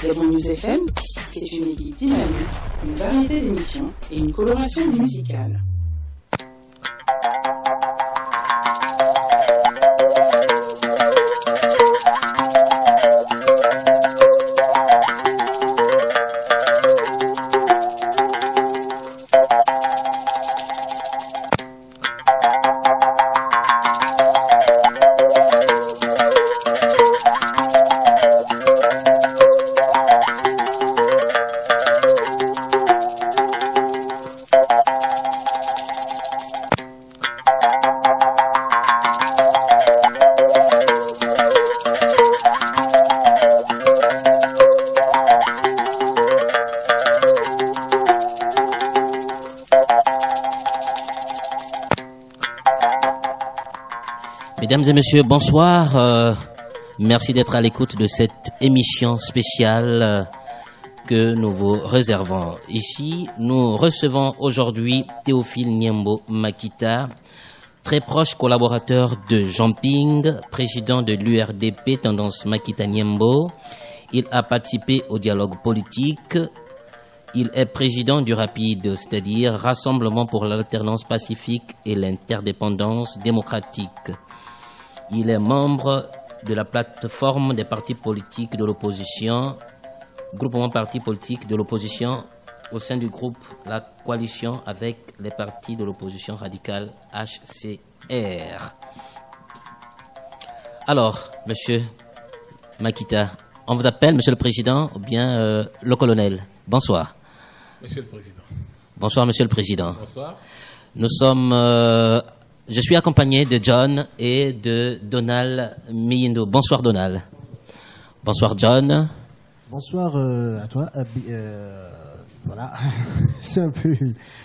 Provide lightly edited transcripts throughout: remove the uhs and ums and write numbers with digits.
Gabon News FM, c'est une équipe dynamique, une variété d'émissions et une coloration musicale. Mesdames et messieurs, bonsoir. Merci d'être à l'écoute de cette émission spéciale que nous vous réservons. Ici, nous recevons aujourd'hui Théophile Niembo Makita, très proche collaborateur de Jean Ping, président de l'URDP Tendance Makita Niembo. Il a participé au dialogue politique. Il est président du RAPID, c'est-à-dire Rassemblement pour l'alternance pacifique et l'interdépendance démocratique. Il est membre de la plateforme des partis politiques de l'opposition, groupement partis politiques de l'opposition au sein du groupe La Coalition avec les partis de l'opposition radicale HCR. Alors, monsieur Makita, on vous appelle monsieur le président ou bien le colonel. Bonsoir. Monsieur le président. Bonsoir, monsieur le président. Bonsoir. Nous sommes... je suis accompagné de John et de Donald Miyindo. Bonsoir Donald. Bonsoir John. Bonsoir à toi. Voilà, c'est un peu...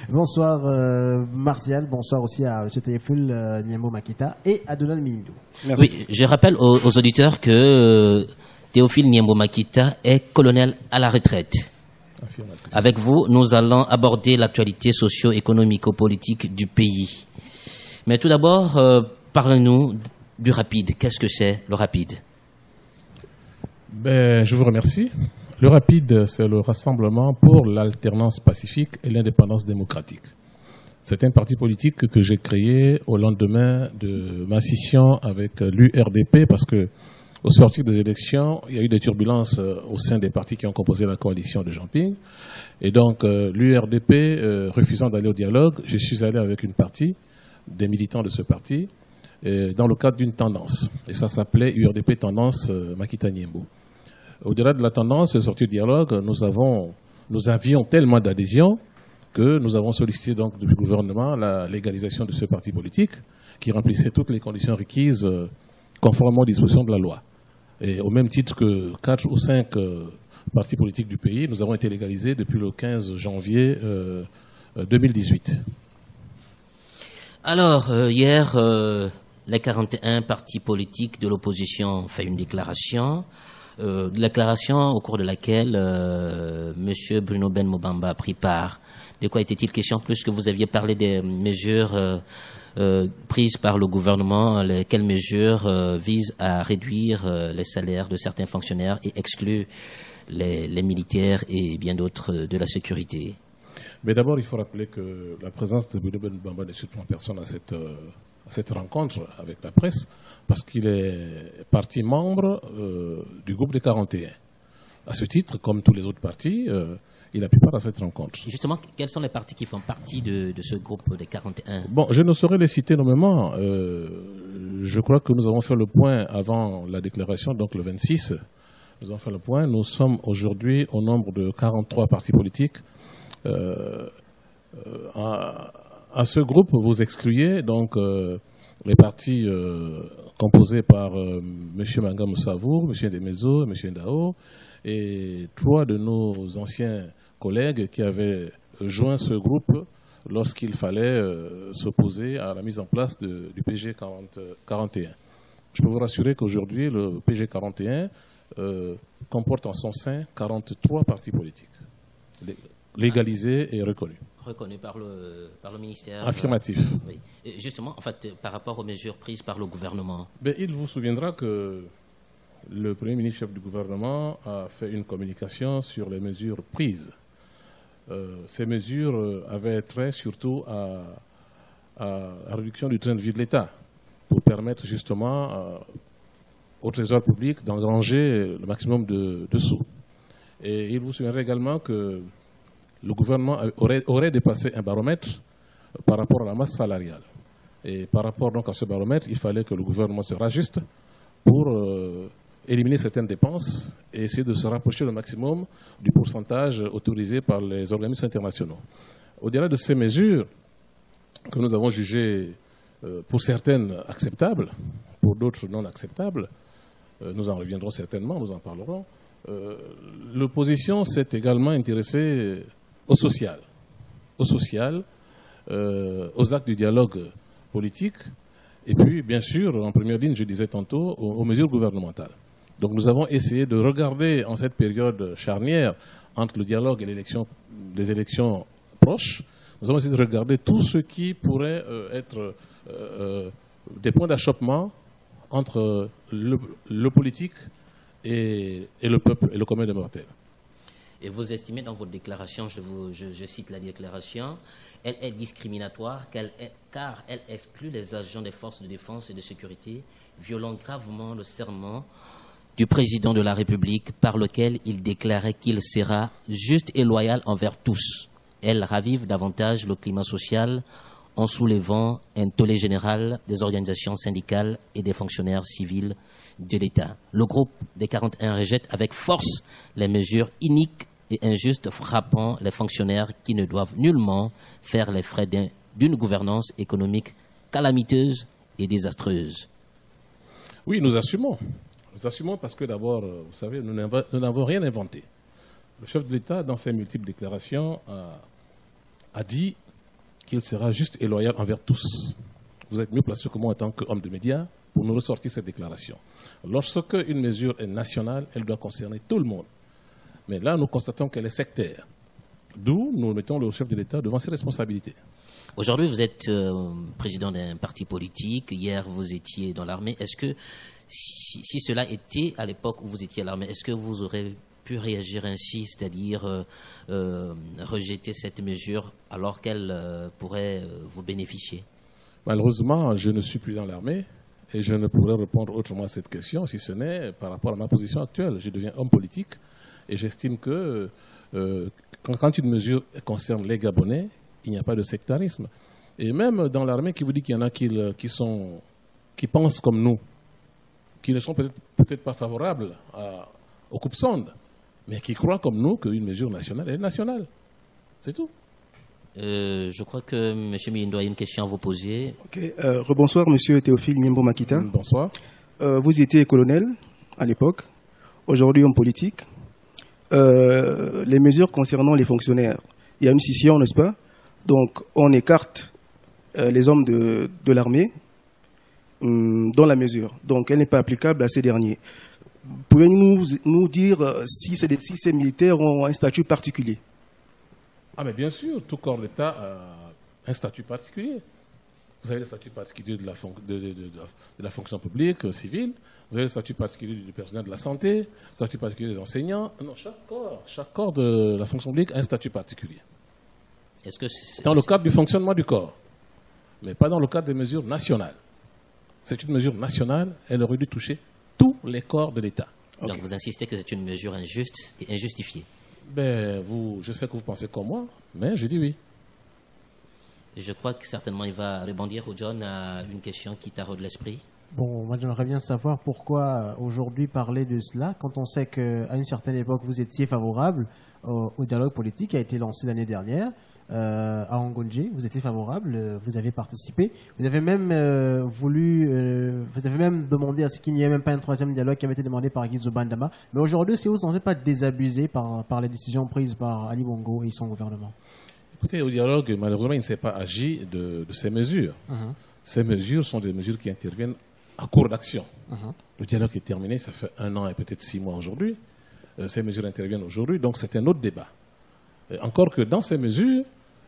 Bonsoir Martial, bonsoir aussi à M. Théophile Niembo Makita et à Donald Miyindo. Oui, je rappelle aux auditeurs que Théophile Niembo Makita est colonel à la retraite. Avec vous, nous allons aborder l'actualité socio-économico-politique du pays. Mais tout d'abord, parlez-nous du RAPID. Qu'est-ce que c'est, le RAPID? Je vous remercie. Le RAPID, c'est le Rassemblement pour l'alternance pacifique et l'indépendance démocratique. C'est un parti politique que j'ai créé au lendemain de ma scission avec l'URDP parce que, au sortir des élections, il y a eu des turbulences au sein des partis qui ont composé la coalition de Jean Ping. Et donc, l'URDP, refusant d'aller au dialogue, je suis allé avec une partie des militants de ce parti dans le cadre d'une tendance. Et ça s'appelait URDP Tendance Makita Niembo. Au-delà de la tendance, sortie du dialogue, nous avions tellement d'adhésions que nous avons sollicité donc du gouvernement la légalisation de ce parti politique qui remplissait toutes les conditions requises conformément aux dispositions de la loi. Et au même titre que 4 ou 5 partis politiques du pays, nous avons été légalisés depuis le 15 janvier 2018. Alors, hier, les 41 partis politiques de l'opposition ont fait une déclaration. Déclaration au cours de laquelle M. Bruno Ben Mobamba a pris part. De quoi était-il question? Plus que vous aviez parlé des mesures prises par le gouvernement, quelles mesures visent à réduire les salaires de certains fonctionnaires et exclure les militaires et bien d'autres de la sécurité? Mais d'abord, il faut rappeler que la présence de Bruno Ben Mobamba ne surprend personne à cette rencontre avec la presse, parce qu'il est parti membre du groupe des 41. À ce titre, comme tous les autres partis, il a pris part à cette rencontre. Justement, quels sont les partis qui font partie de ce groupe des 41? Bon, je ne saurais les citer nommément. Je crois que nous avons fait le point avant la déclaration, donc le 26. Nous avons fait le point. Nous sommes aujourd'hui au nombre de 43 partis politiques. À ce groupe, vous excluez donc les partis composés par M. Manga Moussavour, M. Demezo, M. Ndao, et 3 de nos anciens collègues qui avaient joint ce groupe lorsqu'il fallait s'opposer à la mise en place du PG 41. Je peux vous rassurer qu'aujourd'hui, le PG 41 comporte en son sein 43 partis politiques, légalisés et reconnus. Reconnu par le ministère. Affirmatif. Oui. Et justement, en fait, par rapport aux mesures prises par le gouvernement. Il vous souviendra que le Premier ministre chef du gouvernement a fait une communication sur les mesures prises. Ces mesures avaient trait surtout à la réduction du train de vie de l'État pour permettre justement au Trésor public d'engranger le maximum de sous. Et il vous souviendra également que le gouvernement aurait dépassé un baromètre par rapport à la masse salariale. Et par rapport donc à ce baromètre, il fallait que le gouvernement se rajuste pour éliminer certaines dépenses et essayer de se rapprocher le maximum du pourcentage autorisé par les organismes internationaux. Au-delà de ces mesures que nous avons jugées pour certaines acceptables, pour d'autres non acceptables, nous en reviendrons certainement, nous en parlerons, l'opposition s'est également intéressée au social, aux actes du dialogue politique, et puis, bien sûr, en première ligne, je disais tantôt, aux mesures gouvernementales. Donc nous avons essayé de regarder en cette période charnière entre le dialogue et les élections proches, nous avons essayé de regarder tout ce qui pourrait être des points d'achoppement entre le politique et le peuple et le commun des mortels. Et vous estimez dans votre déclaration, je cite la déclaration, elle est discriminatoire car elle exclut les agents des forces de défense et de sécurité, violant gravement le serment du président de la République par lequel il déclarait qu'il sera juste et loyal envers tous. Elle ravive davantage le climat social en soulevant un tollé général des organisations syndicales et des fonctionnaires civils de l'État. Le groupe des 41 rejette avec force les mesures iniques et injustes frappant les fonctionnaires qui ne doivent nullement faire les frais d'une gouvernance économique calamiteuse et désastreuse. Oui, nous assumons. Nous assumons parce que d'abord, vous savez, nous n'avons rien inventé. Le chef de l'État, dans ses multiples déclarations, a dit qu'il sera juste et loyal envers tous. Vous êtes mieux placé que moi en tant qu'homme de médias pour nous ressortir cette déclaration. Lorsque une mesure est nationale, elle doit concerner tout le monde. Mais là, nous constatons qu'elle est sectaire. D'où nous mettons le chef de l'État devant ses responsabilités. Aujourd'hui, vous êtes président d'un parti politique. Hier, vous étiez dans l'armée. Est-ce que, si cela était à l'époque où vous étiez à l'armée, est-ce que vous aurez pu réagir ainsi, c'est-à-dire rejeter cette mesure alors qu'elle pourrait vous bénéficier? Malheureusement, je ne suis plus dans l'armée et je ne pourrais répondre autrement à cette question si ce n'est par rapport à ma position actuelle. Je deviens homme politique et j'estime que quand une mesure concerne les Gabonais, il n'y a pas de sectarisme. Et même dans l'armée, qui vous dit qu'il y en a qui pensent comme nous, qui ne sont peut-être pas favorables aux coupes-sondes, mais qui croient comme nous qu'une mesure nationale est nationale. C'est tout. Je crois que M. Miyindo a une question à vous poser. Okay. Rebonsoir, M. Théophile Nyembo Makita. Bonsoir. Vous étiez colonel à l'époque, aujourd'hui homme politique. Les mesures concernant les fonctionnaires, il y a une scission, n'est-ce pas? Donc, on écarte les hommes de l'armée dans la mesure. Donc, elle n'est pas applicable à ces derniers. Pouvez-vous nous dire si ces militaires ont un statut particulier? Ah, mais bien sûr, tout corps d'État a un statut particulier. Vous avez le statut particulier de la fonction publique, civile. Vous avez le statut particulier du personnel de la santé, le statut particulier des enseignants. Non, chaque corps de la fonction publique a un statut particulier. Est-ce que c'est dans le cadre du fonctionnement du corps, mais pas dans le cadre des mesures nationales. C'est une mesure nationale, elle aurait dû toucher tous les corps de l'État. Donc Okay. vous insistez que c'est une mesure injuste et injustifiée? Ben, je sais que vous pensez comme moi, mais je dis oui. Je crois que certainement il va rebondir, John, à une question qui taraude l'esprit. Bon, moi j'aimerais bien savoir pourquoi aujourd'hui parler de cela quand on sait qu'à une certaine époque vous étiez favorable au dialogue politique qui a été lancé l'année dernière à Angonji. Vous étiez favorable, vous avez participé. Vous avez même vous avez même demandé à ce qu'il n'y ait même pas un troisième dialogue qui avait été demandé par Guy Zobandama. Mais aujourd'hui, est-ce que vous ne vous sentez pas désabusé par les décisions prises par Ali Bongo et son gouvernement? Écoutez, au dialogue, malheureusement, il ne s'est pas agi de ces mesures. Ces mesures sont des mesures qui interviennent à court d'action. Le dialogue est terminé, ça fait 1 an et peut-être 6 mois aujourd'hui. Ces mesures interviennent aujourd'hui, donc c'est un autre débat. Encore que dans ces mesures,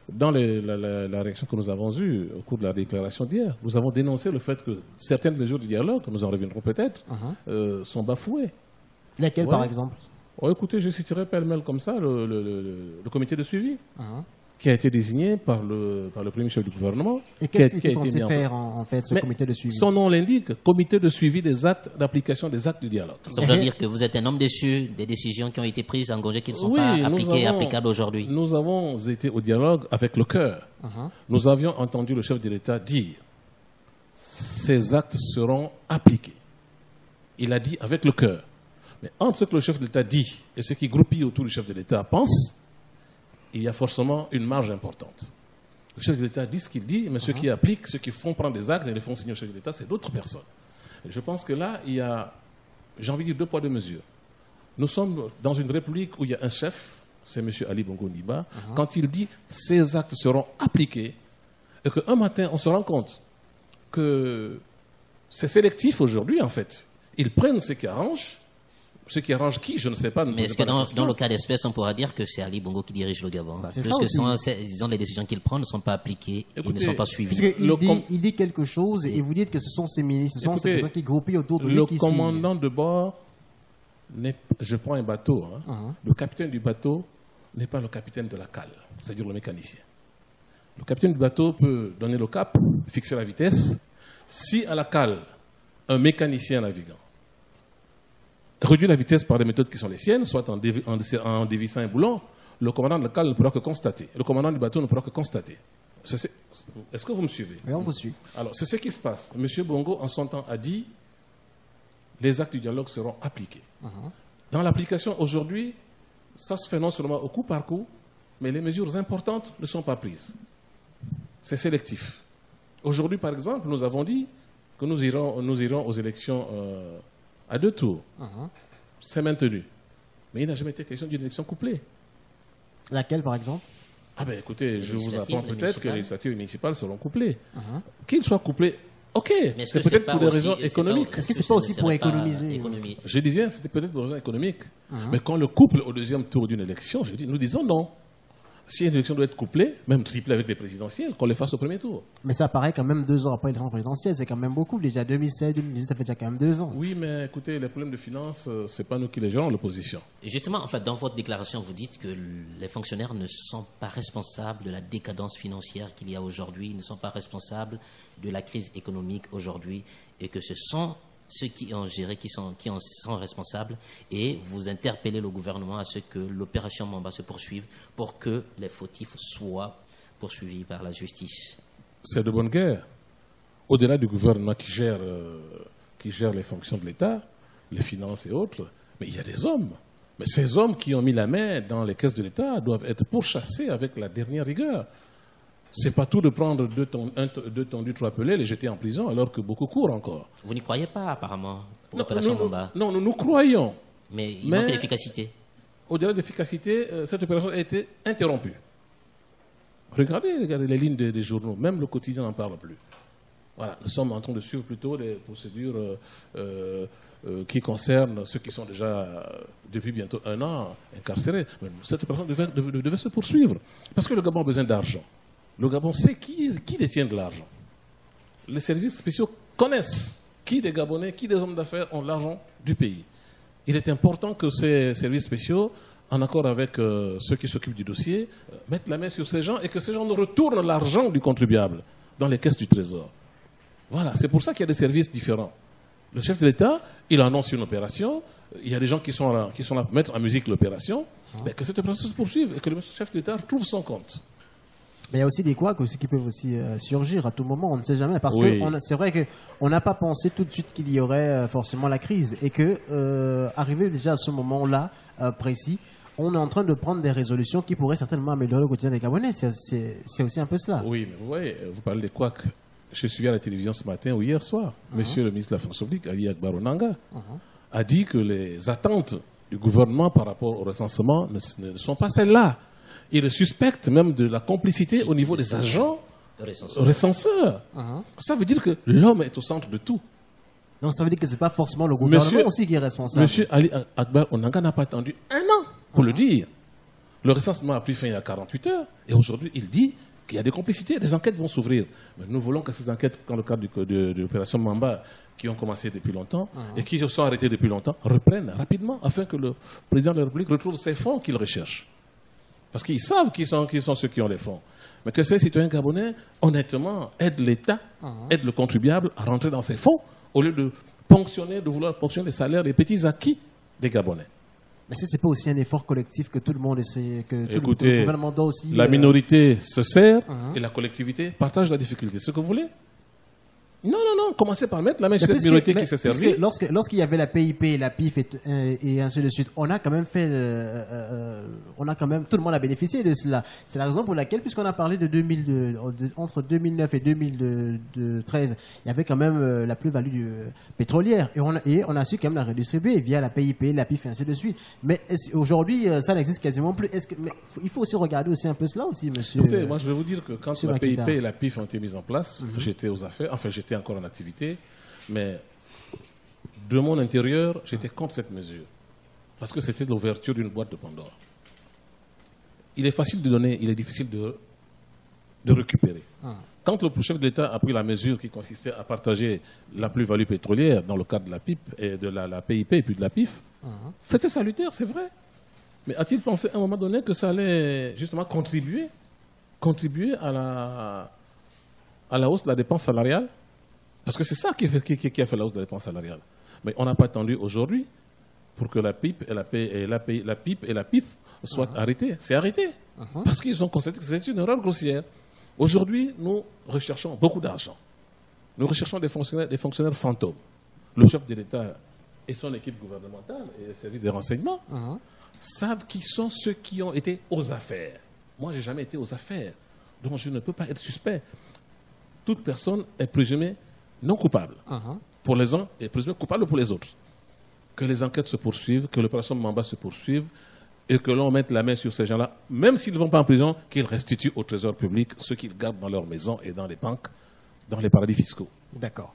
dans la réaction que nous avons eue au cours de la déclaration d'hier, nous avons dénoncé le fait que certaines mesures du dialogue, nous en reviendrons peut-être, sont bafouées. Lesquelles, par exemple? Oh, écoutez, je citerai pêle-mêle comme ça le comité de suivi qui a été désigné par le premier chef du gouvernement. Et qu'est-ce qu'il est censé faire, en fait, ce comité de suivi? Son nom l'indique, comité de suivi des actes d'application des actes du dialogue. Ça veut dire que vous êtes un homme déçu des décisions qui ont été prises en Ngongé qui ne sont pas appliquées et applicables aujourd'hui. Nous avons été au dialogue avec le cœur. Nous avions entendu le chef de l'État dire ces actes seront appliqués. Il a dit avec le cœur. Mais entre ce que le chef de l'État dit et ce qui groupille autour du chef de l'État pense, il y a forcément une marge importante. Le chef de l'État dit ce qu'il dit, mais ceux qui appliquent, ceux qui font prendre des actes et les font signer au chef de l'État, c'est d'autres personnes. Et je pense que là, il y a, j'ai envie de dire, 2 poids 2 mesures. Nous sommes dans une république où il y a un chef, c'est M. Ali Bongo Ondimba. Quand il dit ces actes seront appliqués, et qu'un matin, on se rend compte que c'est sélectif aujourd'hui, en fait. Ils prennent ce qui arrange. Ce qui arrange qui, je ne sais pas. Mais est-ce que dans le cas d'espèce, on pourra dire que c'est Ali Bongo qui dirige le Gabon? Disons, les décisions qu'il prend ne sont pas appliquées et ne sont pas suivies. Il dit quelque chose et vous dites que ce sont ces ministres, ce sont ces personnes qui groupent autour de lui. Le commandant de bord, je prends un bateau, le capitaine du bateau n'est pas le capitaine de la cale, c'est-à-dire le mécanicien. Le capitaine du bateau peut donner le cap, fixer la vitesse. Si à la cale, un mécanicien navigant réduit la vitesse par des méthodes qui sont les siennes, soit en dévissant un boulon, le commandant de la cale ne pourra que constater. Le commandant du bateau ne pourra que constater. Est-ce que vous me suivez? Oui, on vous suit. Alors, c'est ce qui se passe. M. Bongo, en son temps, a dit les actes du dialogue seront appliqués. Dans l'application, aujourd'hui, ça se fait non seulement au coup par coup, mais les mesures importantes ne sont pas prises. C'est sélectif. Aujourd'hui, par exemple, nous avons dit que nous irons aux élections à 2 tours. C'est maintenu. Mais il n'a jamais été question d'une élection couplée. Laquelle, par exemple? Ah ben écoutez, je vous apprends peut-être que les législatives municipales seront couplées. Qu'ils soient couplés, ok, c'est peut-être pour des raisons économiques. Est-ce que c'est pas aussi pour économiser? Je disais, c'était peut-être pour des raisons économiques. Mais quand le couple au 2e tour d'une élection, nous disons non. Si une élection doit être couplée, même triplée avec les présidentielles, qu'on les fasse au 1er tour. Mais ça paraît quand même 2 ans après l'élection présidentielle, c'est quand même beaucoup. Déjà 2016, 2018, ça fait déjà quand même 2 ans. Oui, mais écoutez, les problèmes de finances, c'est pas nous qui les gérons, l'opposition. Justement, en fait, dans votre déclaration, vous dites que les fonctionnaires ne sont pas responsables de la décadence financière qu'il y a aujourd'hui, ne sont pas responsables de la crise économique aujourd'hui, et que ce sont ceux qui ont géré, qui en sont responsables, et vous interpellez le gouvernement à ce que l'opération Mamba se poursuive pour que les fautifs soient poursuivis par la justice. C'est de bonne guerre. Au-delà du gouvernement qui gère les fonctions de l'État, les finances et autres, mais il y a des hommes. Mais ces hommes qui ont mis la main dans les caisses de l'État doivent être pourchassés avec la dernière rigueur. C'est pas tout de prendre 2 tondus, 3 pelés, les jeter en prison, alors que beaucoup courent encore. Vous n'y croyez pas, apparemment, pour l'opération Mamba? Non, nous croyons. Mais il manque l'efficacité. Au-delà de l'efficacité, cette opération a été interrompue. Regardez les lignes des journaux, même le quotidien n'en parle plus. Voilà, nous sommes en train de suivre plutôt les procédures qui concernent ceux qui sont déjà, depuis bientôt 1 an, incarcérés. Mais cette opération devait se poursuivre, parce que le Gabon a besoin d'argent. Le Gabon sait qui détient de l'argent. Les services spéciaux connaissent qui des Gabonais, qui des hommes d'affaires ont l'argent du pays. Il est important que ces services spéciaux, en accord avec ceux qui s'occupent du dossier, mettent la main sur ces gens et que ces gens nous retournent l'argent du contribuable dans les caisses du Trésor. Voilà, c'est pour ça qu'il y a des services différents. Le chef de l'État, il annonce une opération, il y a des gens qui sont là pour mettre en musique l'opération, mais que cette opération se poursuive et que le chef de l'État trouve son compte. Mais il y a aussi des couacs aussi qui peuvent aussi surgir à tout moment, on ne sait jamais. Parce que c'est vrai qu'on n'a pas pensé tout de suite qu'il y aurait forcément la crise. Et que, arrivé déjà à ce moment-là précis, on est en train de prendre des résolutions qui pourraient certainement améliorer le quotidien des Gabonais. C'est aussi un peu cela. Oui, mais vous voyez, vous parlez des couacs. Je suis à la télévision ce matin ou hier soir. Monsieur le ministre de la fonction publique, Ali Akbar Onanga, a dit que les attentes du gouvernement par rapport au recensement ne sont pas celles-là. Il suspecte même de la complicité au niveau des agents recenseurs. Ça veut dire que l'homme est au centre de tout. Donc ça veut dire que ce n'est pas forcément le gouvernement aussi qui est responsable. Monsieur Ali Akbar Onanga n'a pas attendu 1 an pour le dire. Le recensement a pris fin il y a 48 heures. Et aujourd'hui, il dit qu'il y a des complicités, des enquêtes vont s'ouvrir. Mais nous voulons que ces enquêtes, dans le cadre de l'opération Mamba, qui ont commencé depuis longtemps et qui sont arrêtées depuis longtemps, reprennent rapidement afin que le président de la République retrouve ces fonds qu'il recherche. Parce qu'ils savent qui sont ceux qui ont les fonds. Mais que ces citoyens gabonais, honnêtement, aident l'État, aident le contribuable à rentrer dans ces fonds, au lieu de vouloir ponctionner les salaires, les petits acquis des Gabonais. Mais ce n'est pas aussi un effort collectif que tout le monde essaie, que Écoutez, le gouvernement doit aussi... la minorité se sert et la collectivité partage la difficulté. Ce que vous voulez? Non, commencez par mettre la main sur cette minorité qui s'est servie. Lorsqu'il y avait la PIP, la PIF et ainsi de suite, on a quand même fait, tout le monde a bénéficié de cela. C'est la raison pour laquelle, puisqu'on a parlé de entre 2009 et 2013, il y avait quand même la plus-value pétrolière et on a su quand même la redistribuer via la PIP, la PIF et ainsi de suite. Mais aujourd'hui, ça n'existe quasiment plus. Il faut aussi regarder aussi un peu cela aussi, monsieur. Écoutez, moi je vais vous dire que quand la PIP et la PIF ont été mises en place, j'étais aux affaires, enfin j'étais encore en activité, mais de mon intérieur, j'étais contre cette mesure. Parce que c'était l'ouverture d'une boîte de Pandore. Il est facile de donner, il est difficile de récupérer. Quand le chef de l'État a pris la mesure qui consistait à partager la plus-value pétrolière dans le cadre de la PIP et de la PIP et puis de la PIF, c'était salutaire, c'est vrai. Mais a-t-il pensé à un moment donné que ça allait justement contribuer à la hausse de la dépense salariale? Parce que c'est ça qui a fait la hausse de la dépense salariale. Mais on n'a pas attendu aujourd'hui pour que la PIP et la PIP et la PIF soient arrêtées. C'est arrêté. Parce qu'ils ont constaté que c'est une erreur grossière. Aujourd'hui, nous recherchons beaucoup d'argent. Nous recherchons des fonctionnaires fantômes. Le chef de l'État et son équipe gouvernementale et les services de renseignement savent qui sont ceux qui ont été aux affaires. Moi, je n'ai jamais été aux affaires. Donc, je ne peux pas être suspect. Toute personne est présumée non coupable pour les uns et présumé coupable pour les autres. Que les enquêtes se poursuivent, que l'opération Mamba se poursuive et que l'on mette la main sur ces gens-là, même s'ils ne vont pas en prison, qu'ils restituent au trésor public ce qu'ils gardent dans leurs maisons et dans les banques, dans les paradis fiscaux. D'accord.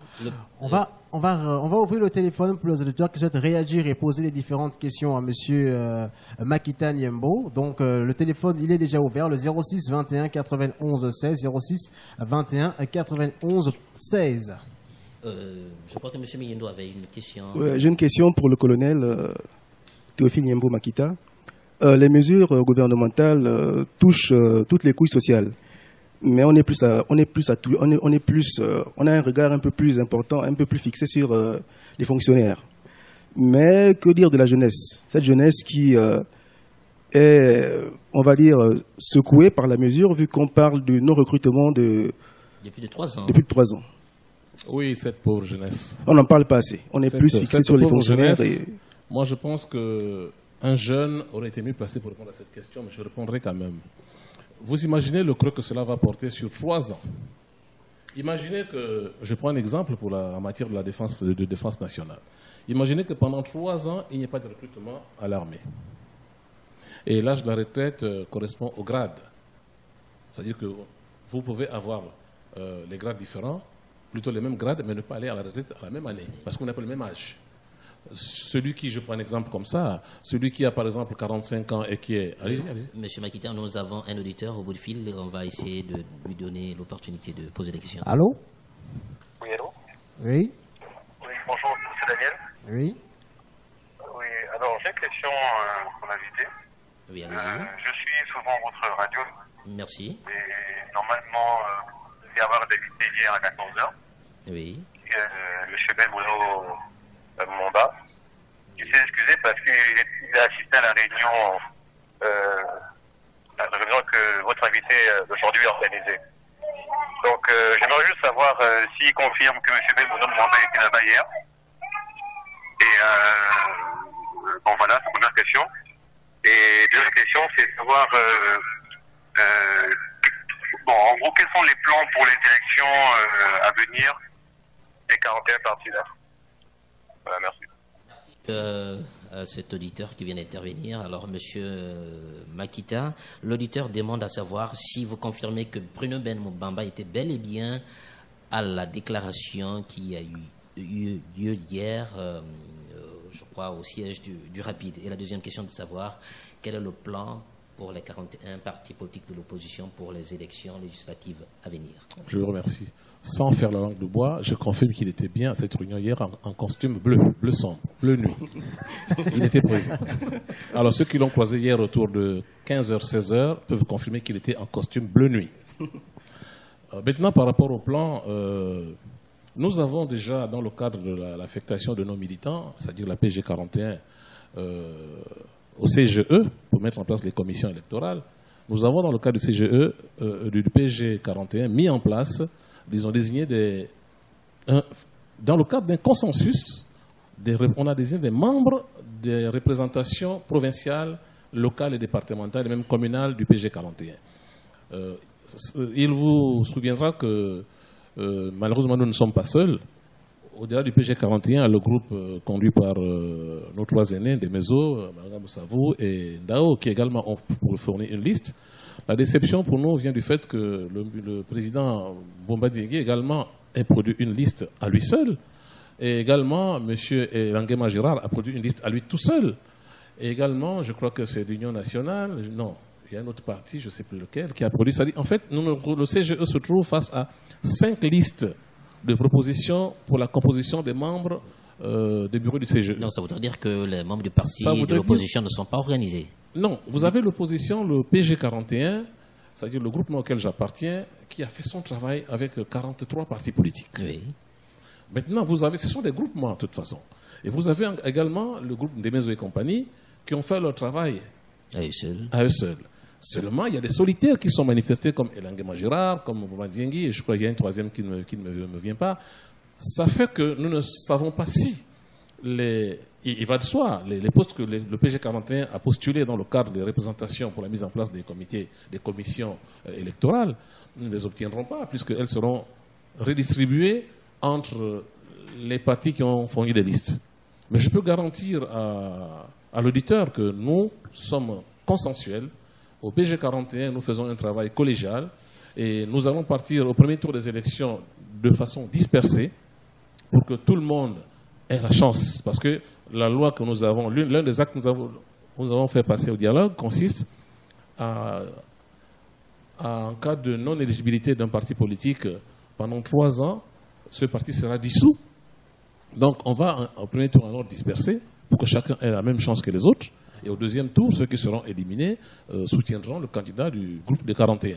On va ouvrir le téléphone pour les auditeurs qui souhaitent réagir et poser les différentes questions à monsieur Makita Nyembo. Donc le téléphone, il est déjà ouvert, le 06 21 91 16, 06 21 91 16. Je crois que M. Miyendo avait une question. Ouais, j'ai une question pour le colonel Théophile Nyembo Makita. Les mesures gouvernementales touchent toutes les couches sociales. Mais on a un regard un peu plus important, un peu plus fixé sur les fonctionnaires. Mais que dire de la jeunesse? Cette jeunesse qui est, on va dire, secouée par la mesure, vu qu'on parle de non-recrutement depuis 3 ans. Depuis 3 ans. Oui, cette pauvre jeunesse. On n'en parle pas assez. On est plus fixé sur les fonctionnaires. Moi, je pense qu'un jeune aurait été mieux placé pour répondre à cette question, mais je répondrai quand même. Vous imaginez le creux que cela va porter sur 3 ans. Imaginez que, je prends un exemple en matière de la défense nationale. Imaginez que pendant 3 ans, il n'y ait pas de recrutement à l'armée. Et l'âge de la retraite correspond au grade. C'est-à-dire que vous pouvez avoir les grades différents, plutôt les mêmes grades, mais ne pas aller à la retraite à la même année, parce qu'on n'a pas le même âge. Celui qui, je prends un exemple comme ça, celui qui a par exemple 45 ans et qui est... Allez-y. Monsieur Makita, nous avons un auditeur au bout du fil. On va essayer de lui donner l'opportunité de poser des questions. Allô? Oui, allô? Oui. Oui, bonjour, c'est Daniel. Oui. Oui, alors j'ai une question pour l'invité. Oui, allez-y. Je suis souvent votre radio. Merci. Et normalement, il devait y avoir d'invité hier à 14h. Oui. Monsieur Belmono Mamba. Il s'est excusé parce qu'il a assisté à la réunion que votre invité d'aujourd'hui a organisée. Donc j'aimerais juste savoir s'il confirme que monsieur Belmono Mamba était là-bas hier. Et bon voilà, c'est la première question. Et deuxième question, c'est de savoir bon, en gros, quels sont les plans pour les élections à venir des 41 partis là. Voilà, merci. À cet auditeur qui vient d'intervenir. Alors, monsieur Makita, l'auditeur demande à savoir si vous confirmez que Bruno Bamba était bel et bien à la déclaration qui a eu lieu hier, je crois, au siège du Rapide. Et la deuxième question de savoir quel est le plan pour les 41 partis politiques de l'opposition pour les élections législatives à venir. Je vous remercie. Sans faire la langue de bois, je confirme qu'il était bien à cette réunion hier en costume bleu sombre, bleu nuit. Il était présent. Alors ceux qui l'ont croisé hier autour de 15h, 16h peuvent confirmer qu'il était en costume bleu nuit. Maintenant, par rapport au plan, nous avons déjà, dans le cadre de l'affectation de nos militants, c'est-à-dire la PG 41, au CGE, pour mettre en place les commissions électorales, nous avons dans le cadre du CGE, du PG 41, mis en place, ils ont désigné dans le cadre d'un consensus, on a désigné des membres des représentations provinciales, locales et départementales, et même communales du PG 41. Il vous souviendra que malheureusement nous ne sommes pas seuls. Au-delà du PG 41, le groupe conduit par nos trois aînés, Demezo, Mme Savou et Ndao, qui également ont fourni une liste. La déception pour nous vient du fait que le président Bomba Diengui également a produit une liste à lui seul. Et également, M. Langema Girard a produit une liste à lui tout seul. Et également, je crois que c'est l'Union nationale, non, il y a un autre parti, je ne sais plus lequel, qui a produit ça. En fait, le CGE se trouve face à 5 listes de propositions pour la composition des membres des bureaux du CGE. Non, ça voudrait dire que les membres du parti de l'opposition ne sont pas organisés. Non, vous avez l'opposition, le PG 41, c'est-à-dire le groupement auquel j'appartiens, qui a fait son travail avec 43 partis politiques. Oui. Maintenant, ce sont des groupements de toute façon. Et vous avez également le groupe des Demezo et compagnie qui ont fait leur travail à eux seuls. À eux seuls. Seulement, il y a des solitaires qui sont manifestés comme Elangema Girard, comme Bomba Diengui, et je crois qu'il y a un troisième qui ne me vient pas. Ça fait que nous ne savons pas si il va de soi, les postes que le PG 41 a postulés dans le cadre des représentations pour la mise en place des commissions électorales, nous ne les obtiendrons pas, puisqu'elles seront redistribuées entre les partis qui ont fourni des listes. Mais je peux garantir à l'auditeur que nous sommes consensuels. Au PG 41, nous faisons un travail collégial et nous allons partir au premier tour des élections de façon dispersée pour que tout le monde ait la chance. Parce que la loi que nous avons, l'un des actes que nous avons fait passer au dialogue consiste en cas de non-éligibilité d'un parti politique pendant 3 ans, ce parti sera dissous. Donc on va au premier tour en ordre dispersé pour que chacun ait la même chance que les autres. Et au deuxième tour, ceux qui seront éliminés soutiendront le candidat du groupe des 41.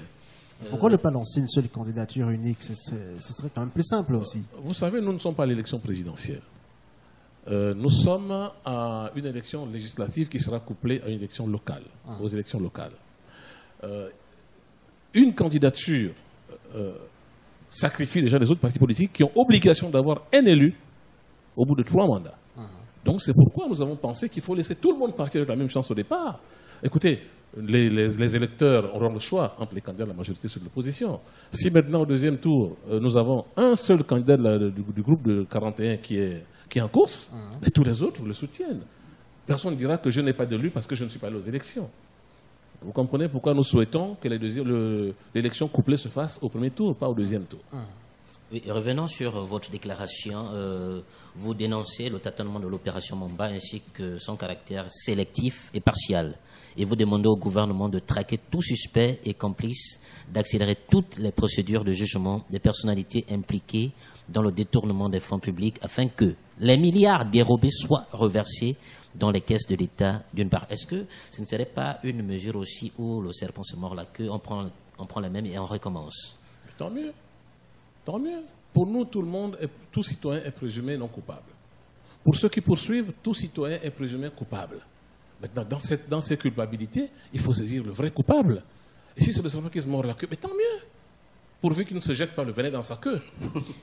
Pourquoi ne pas lancer une seule candidature unique? Ce serait quand même plus simple aussi. Vous savez, nous ne sommes pas à l'élection présidentielle. Nous sommes à une élection législative qui sera couplée à une élection locale, aux élections locales. Une candidature sacrifie déjà les autres partis politiques qui ont obligation d'avoir un élu au bout de 3 mandats. Donc c'est pourquoi nous avons pensé qu'il faut laisser tout le monde partir avec la même chance au départ. Écoutez, les électeurs auront le choix entre les candidats de la majorité sur l'opposition. Si maintenant au deuxième tour, nous avons un seul candidat du groupe de 41 qui est en course, et tous les autres le soutiennent. Personne ne dira que je n'ai pas d'élu parce que je ne suis pas allé aux élections. Vous comprenez pourquoi nous souhaitons que l'élection couplée se fasse au premier tour, pas au deuxième tour. Oui, revenons sur votre déclaration. Vous dénoncez le tâtonnement de l'opération Mamba ainsi que son caractère sélectif et partial. Et vous demandez au gouvernement de traquer tout suspect et complice, d'accélérer toutes les procédures de jugement des personnalités impliquées dans le détournement des fonds publics afin que les milliards dérobés soient reversés dans les caisses de l'État, d'une part. Est-ce que ce ne serait pas une mesure aussi où le serpent se mord la queue, on prend la même et on recommence? Tant mieux. Tant mieux. Pour nous, tout citoyen est présumé non coupable. Pour ceux qui poursuivent, tout citoyen est présumé coupable. Maintenant, dans ces culpabilités, il faut saisir le vrai coupable. Et si c'est le serpent qui se mord la queue, mais tant mieux. Pourvu qu'il ne se jette pas le venin dans sa queue.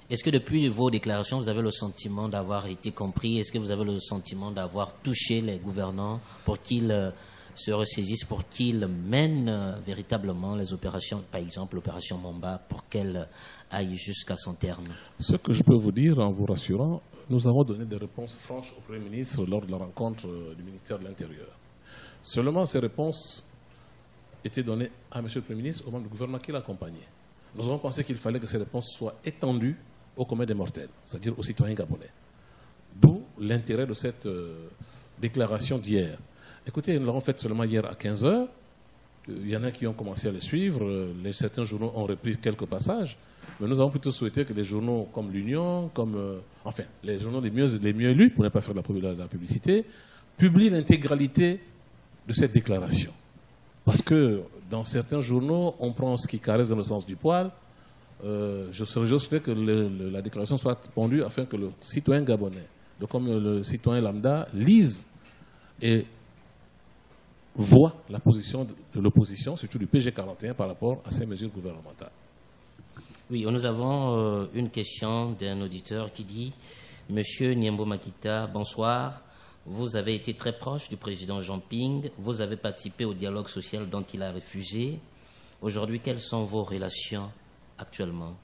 Est-ce que depuis vos déclarations, vous avez le sentiment d'avoir été compris? Est-ce que vous avez le sentiment d'avoir touché les gouvernants pour qu'ils se ressaisissent, pour qu'ils mènent véritablement les opérations, par exemple l'opération Mamba, pour qu'elle aille jusqu'à son terme? Ce que je peux vous dire en vous rassurant, nous avons donné des réponses franches au Premier ministre lors de la rencontre du ministère de l'Intérieur. Seulement ces réponses étaient données à M. le Premier ministre, au membre du gouvernement qui l'accompagnait. Nous avons pensé qu'il fallait que ces réponses soient étendues au commun des mortels, c'est-à-dire aux citoyens gabonais. D'où l'intérêt de cette déclaration d'hier. Écoutez, nous l'avons faite seulement hier à 15h. Il y en a qui ont commencé à le suivre. Certains journaux ont repris quelques passages. Mais nous avons plutôt souhaité que les journaux comme l'Union, enfin, les journaux les mieux lus, pour ne pas faire de la publicité, publient l'intégralité de cette déclaration. Parce que dans certains journaux, on prend ce qui caresse dans le sens du poil. Je souhaiterais que la déclaration soit pondue afin que le citoyen gabonais, comme le citoyen lambda, lise et voit la position de l'opposition, surtout du PG41, par rapport à ces mesures gouvernementales. Oui, nous avons une question d'un auditeur qui dit « Monsieur Niembo Makita, bonsoir. Vous avez été très proche du président Jean Ping. Vous avez participé au dialogue social dont il a refusé. Aujourd'hui, quelles sont vos relations actuellement ?»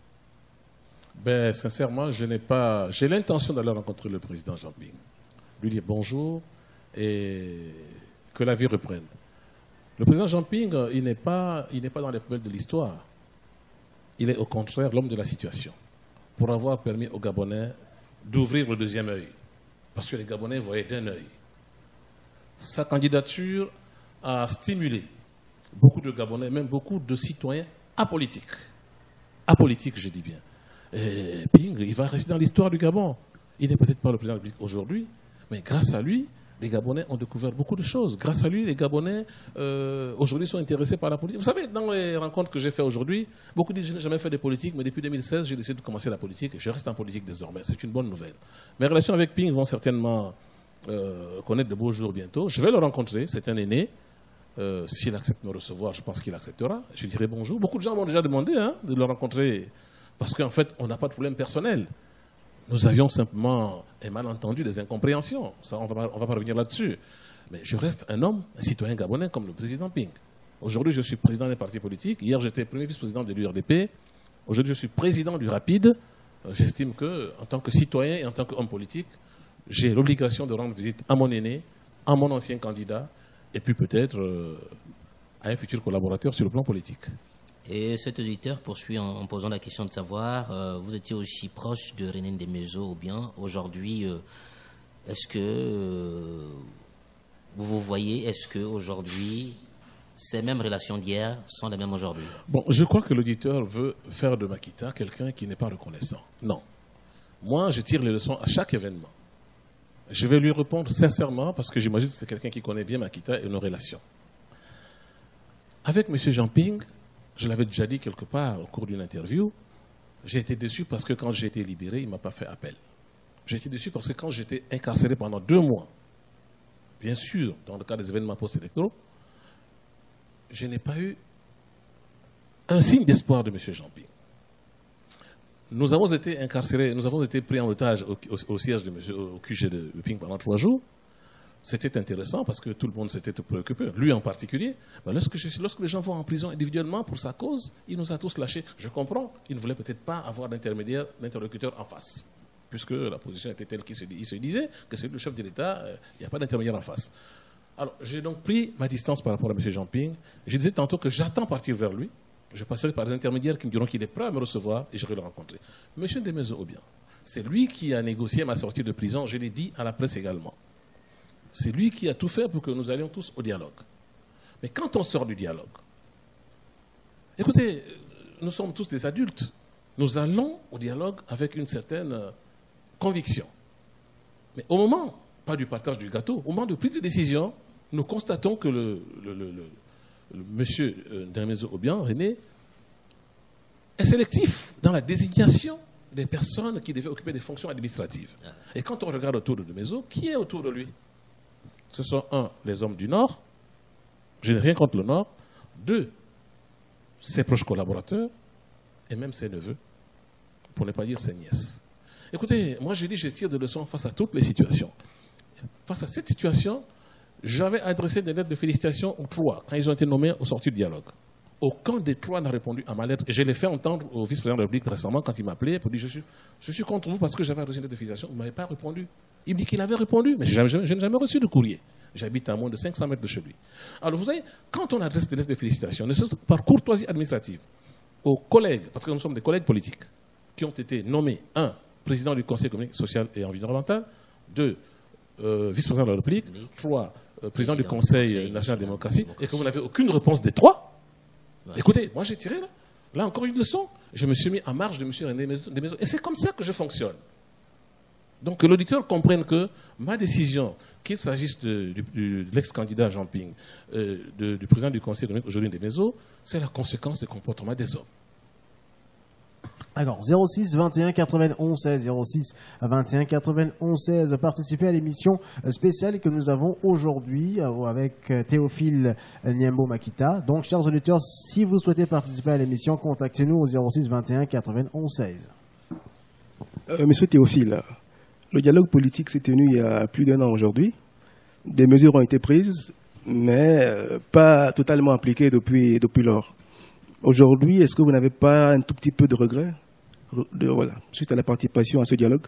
Ben, sincèrement, j'ai l'intention d'aller rencontrer le président Jean Ping, lui dire bonjour et que la vie reprenne. Le président Jean Ping, il n'est pas dans les poubelles de l'histoire. Il est au contraire l'homme de la situation, pour avoir permis aux Gabonais d'ouvrir le deuxième œil, parce que les Gabonais voyaient d'un œil. Sa candidature a stimulé beaucoup de Gabonais, même beaucoup de citoyens apolitiques. Apolitiques, je dis bien. Et Ping, il va rester dans l'histoire du Gabon. Il n'est peut-être pas le président de la République aujourd'hui, mais grâce à lui, les Gabonais ont découvert beaucoup de choses. Grâce à lui, les Gabonais, aujourd'hui, sont intéressés par la politique. Vous savez, dans les rencontres que j'ai faites aujourd'hui, beaucoup disent que je n'ai jamais fait de politique, mais depuis 2016, j'ai décidé de commencer la politique et je reste en politique désormais. C'est une bonne nouvelle. Mes relations avec Ping vont certainement connaître de beaux jours bientôt. Je vais le rencontrer, c'est un aîné. S'il accepte de me recevoir, je pense qu'il acceptera. Je lui dirai bonjour. Beaucoup de gens m'ont déjà demandé de le rencontrer parce qu'en fait, on n'a pas de problème personnel. Nous avions simplement un malentendu, des incompréhensions. Ça, on va pas revenir là-dessus. Mais je reste un homme, un citoyen gabonais comme le président Ping. Aujourd'hui, je suis président d'un parti politique. Hier, j'étais premier vice-président de l'URDP. Aujourd'hui, je suis président du Rapide. J'estime que, en tant que citoyen et en tant qu'homme politique, j'ai l'obligation de rendre visite à mon aîné, à mon ancien candidat, et puis peut-être à un futur collaborateur sur le plan politique. Et cet auditeur poursuit en posant la question de savoir, vous étiez aussi proche de René Ndémézo ou bien aujourd'hui, est-ce que vous voyez, est-ce qu'aujourd'hui, ces mêmes relations d'hier sont les mêmes aujourd'hui? Bon, je crois que l'auditeur veut faire de Makita quelqu'un qui n'est pas reconnaissant. Non. Moi, je tire les leçons à chaque événement. Je vais lui répondre sincèrement parce que j'imagine que c'est quelqu'un qui connaît bien Makita et nos relations. Avec M. Jean Ping, je l'avais déjà dit quelque part au cours d'une interview, j'ai été déçu parce que quand j'ai été libéré, il ne m'a pas fait appel. J'ai été déçu parce que quand j'étais incarcéré pendant 2 mois, bien sûr, dans le cas des événements post-électoraux, je n'ai pas eu un signe d'espoir de M. Jean Ping. Nous avons été incarcérés, nous avons été pris en otage au siège au QG de Ping pendant 3 jours. C'était intéressant parce que tout le monde s'était préoccupé, lui en particulier. Mais lorsque les gens vont en prison individuellement pour sa cause, il nous a tous lâchés. Je comprends, il ne voulait peut-être pas avoir d'interlocuteur en face, puisque la position était telle qu'il se disait que c'est le chef de l'État, il n'y a pas d'intermédiaire en face. Alors, j'ai donc pris ma distance par rapport à M. Jean Ping. Je disais tantôt que j'attends partir vers lui. Je passerai par des intermédiaires qui me diront qu'il est prêt à me recevoir et je vais le rencontrer. M. Ndémézo Obiang, c'est lui qui a négocié ma sortie de prison, je l'ai dit à la presse également. C'est lui qui a tout fait pour que nous allions tous au dialogue. Mais quand on sort du dialogue, écoutez, nous sommes tous des adultes. Nous allons au dialogue avec une certaine conviction. Mais au moment, pas du partage du gâteau, au moment de prise de décision, nous constatons que le monsieur Ndémézo Obiang, René, est sélectif dans la désignation des personnes qui devaient occuper des fonctions administratives. Et quand on regarde autour de Ndémézo, qui est autour de lui? Ce sont 1, les hommes du Nord, je n'ai rien contre le Nord, 2, ses proches collaborateurs, et même ses neveux, pour ne pas dire ses nièces. Écoutez, moi j'ai dit, je tire des leçons face à toutes les situations. Face à cette situation, j'avais adressé des lettres de félicitations aux 3, quand ils ont été nommés au sortir du dialogue. Aucun des 3 n'a répondu à ma lettre. Et je l'ai fait entendre au vice-président de la République récemment quand il m'appelait pour dire je suis contre vous parce que j'avais adressé une lettre de félicitations. Vous ne m'avez pas répondu. Il me dit qu'il avait répondu, mais je n'ai jamais reçu de courrier. J'habite à moins de 500 mètres de chez lui. Alors vous savez, quand on adresse des lettres de félicitations, ne serait-ce que par courtoisie administrative, aux collègues, parce que nous sommes des collègues politiques, qui ont été nommés, 1, président du Conseil économique, social et environnemental, 2, vice-président de la République, 3 président du Conseil national de la démocratie, et que vous n'avez aucune réponse des 3, écoutez, moi j'ai tiré là encore une leçon. Je me suis mis en marge de M. René Desmaisons. Et c'est comme ça que je fonctionne. Donc que l'auditeur comprenne que ma décision, qu'il s'agisse de l'ex-candidat Jean Ping, du président du Conseil économique aujourd'hui Desmaisons, c'est la conséquence du comportement des hommes. Alors, 06 21 91 16, 06 21 91 16, participez à l'émission spéciale que nous avons aujourd'hui avec Théophile Niembo Makita. Donc, chers auditeurs, si vous souhaitez participer à l'émission, contactez-nous au 06 21 91 16. Monsieur Théophile, le dialogue politique s'est tenu il y a plus d'1 an aujourd'hui. Des mesures ont été prises, mais pas totalement appliquées depuis lors. Aujourd'hui, est-ce que vous n'avez pas un tout petit peu de regret suite à la participation à ce dialogue?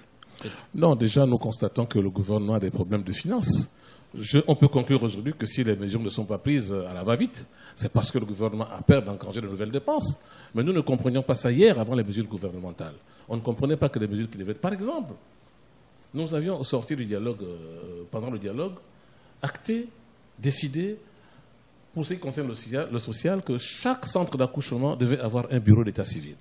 Non, déjà, nous constatons que le gouvernement a des problèmes de finances. On peut conclure aujourd'hui que si les mesures ne sont pas prises à la va-vite, c'est parce que le gouvernement a peur d'engranger de nouvelles dépenses. Mais nous ne comprenions pas ça hier avant les mesures gouvernementales. On ne comprenait pas que les mesures qui devaient être... Par exemple, nous avions sorti du dialogue, pendant le dialogue, acté, décidé, pour ce qui concerne le social, que chaque centre d'accouchement devait avoir un bureau d'état civil.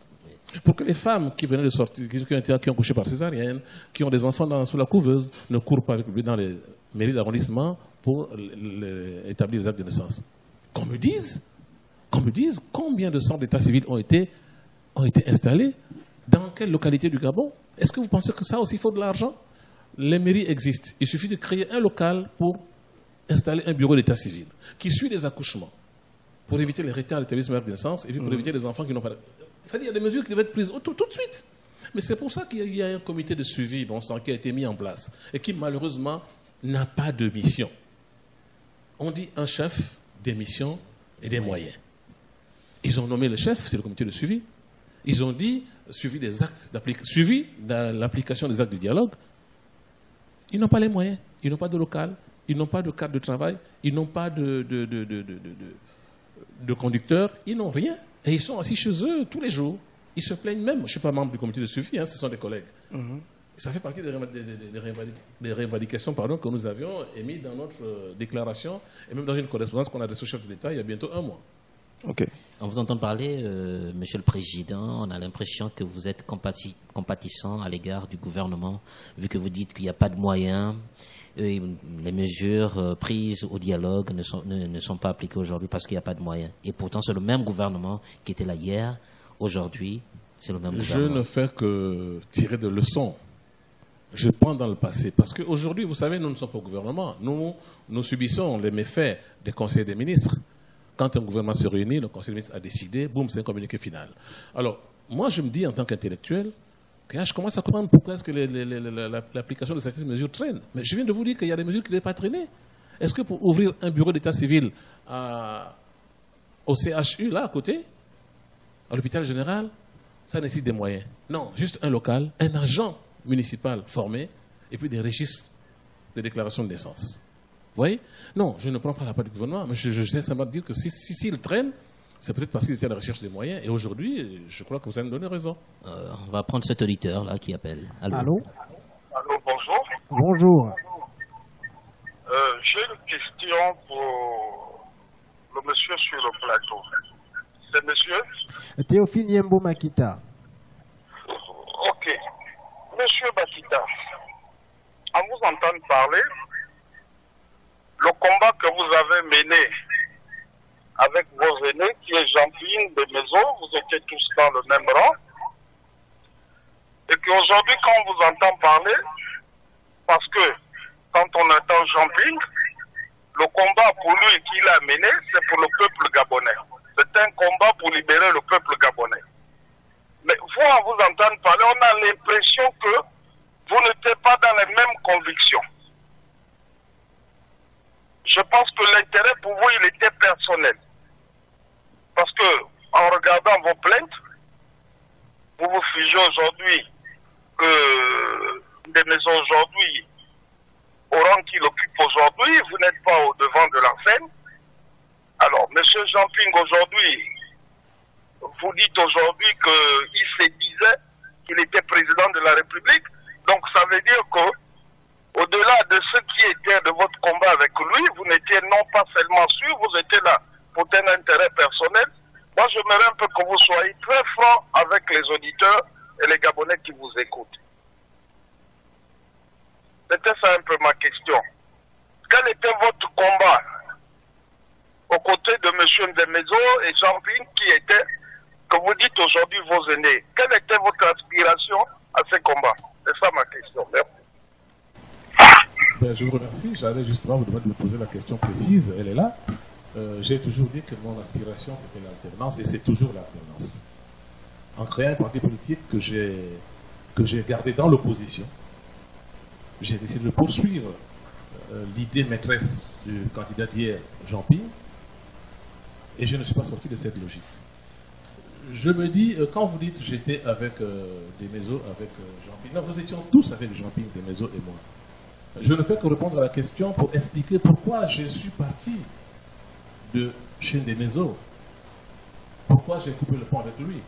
Pour que les femmes qui venaient de sortir, qui ont couché par césarienne, qui ont des enfants sous la couveuse, ne courent pas avec lui dans les mairies d'arrondissement pour établir les actes de naissance. Qu'on me dise combien de centres d'état civil ont été installés, dans quelle localité du Gabon? Est-ce que vous pensez que ça aussi il faut de l'argent? Les mairies existent. Il suffit de créer un local pour installer un bureau d'état civil qui suit les accouchements pour éviter les retards d'établissement de naissance et puis pour éviter les enfants qui n'ont pas... C'est-à-dire, il y a des mesures qui devaient être prises tout de suite. Mais c'est pour ça qu'il y a un comité de suivi qui a été mis en place et qui, malheureusement, n'a pas de mission. On dit un chef, des missions et des moyens. Ils ont nommé le chef, c'est le comité de suivi. Ils ont dit suivi de l'application des actes de dialogue. Ils n'ont pas les moyens, ils n'ont pas de local, ils n'ont pas de cadre de travail, ils n'ont pas de conducteurs, ils n'ont rien. Et ils sont assis chez eux tous les jours. Ils se plaignent même. Je ne suis pas membre du comité de suivi, ce sont des collègues. Ça fait partie des revendications que nous avions émises dans notre déclaration et même dans une correspondance qu'on a adressée au chef de l'État il y a bientôt 1 mois. Okay. En vous entendant parler, Monsieur le Président, on a l'impression que vous êtes compatissant à l'égard du gouvernement, vu que vous dites qu'il n'y a pas de moyens. Les mesures prises au dialogue ne sont pas appliquées aujourd'hui parce qu'il n'y a pas de moyens. Et pourtant, c'est le même gouvernement qui était là hier. Aujourd'hui, c'est le même gouvernement. Je ne fais que tirer de leçons. Je prends dans le passé. Parce qu'aujourd'hui, vous savez, nous ne sommes pas au gouvernement. Nous subissons les méfaits des conseils des ministres. Quand un gouvernement se réunit, le conseil des ministres a décidé, boum, c'est un communiqué final. Alors, moi, je me dis en tant qu'intellectuel, je commence à comprendre pourquoi est-ce que l'application de certaines mesures traîne. Mais je viens de vous dire qu'il y a des mesures qui ne devaient pas traîner. Est-ce que pour ouvrir un bureau d'état civil au CHU, là, à côté, à l'hôpital général, ça nécessite des moyens? Non, juste un local, un agent municipal formé, et puis des registres de déclaration de naissance. Vous voyez? Non, je ne prends pas la part du gouvernement, mais je sais simplement dire que s'il traîne, c'est peut-être parce qu'ils étaient à la recherche des moyens. Et aujourd'hui, je crois que vous allez me donner raison. On va prendre cet auditeur-là qui appelle. Allô? Allô, bonjour. Bonjour. J'ai une question pour le monsieur sur le plateau. C'est monsieur? Théophile Niembo Makita. Ok. Monsieur Makita, en vous entendant parler, le combat que vous avez mené avec vos aînés, qui est Jean-Ping Desmaisons, vous étiez tous dans le même rang. Et qu'aujourd'hui, quand on vous entend parler, parce que quand on entend Jean-Ping, le combat pour lui qu'il a mené, c'est pour le peuple gabonais. C'est un combat pour libérer le peuple gabonais. Mais vous, en vous entendant parler, on a l'impression que vous n'êtes pas dans les mêmes convictions. Je pense que l'intérêt pour vous, il était personnel. Parce que, en regardant vos plaintes, vous vous figez aujourd'hui que Desmaisons aujourd'hui, au rang qu'il occupe aujourd'hui, vous n'êtes pas au devant de la scène. Alors, M. Jean-Ping aujourd'hui, vous dites aujourd'hui qu'il se disait qu'il était président de la République. Donc, ça veut dire que au-delà de ce qui était de votre combat avec lui, vous n'étiez non pas seulement sûr, vous étiez là pour un intérêt personnel. Moi, j'aimerais un peu que vous soyez très franc avec les auditeurs et les Gabonais qui vous écoutent. C'était ça un peu ma question. Quel était votre combat aux côtés de M. Ndemezo et Jean-Ping qui étaient, que vous dites aujourd'hui, vos aînés? Quelle était votre aspiration à ces combats? C'est ça ma question. Merci. Ben, je vous remercie. J'allais justement vous demander de me poser la question précise. Elle est là. J'ai toujours dit que mon aspiration, c'était l'alternance, et c'est toujours l'alternance. En créant un parti politique que j'ai gardé dans l'opposition, j'ai décidé de poursuivre l'idée maîtresse du candidat d'hier, Jean Ping, et je ne suis pas sorti de cette logique. Je me dis, quand vous dites j'étais avec Ndemezo, avec Jean Ping, non, nous étions tous avec Jean Ping, Ndemezo et moi. Je ne fais que répondre à la question pour expliquer pourquoi je suis parti de chez Ndemezo. Pourquoi j'ai coupé le pont avec lui.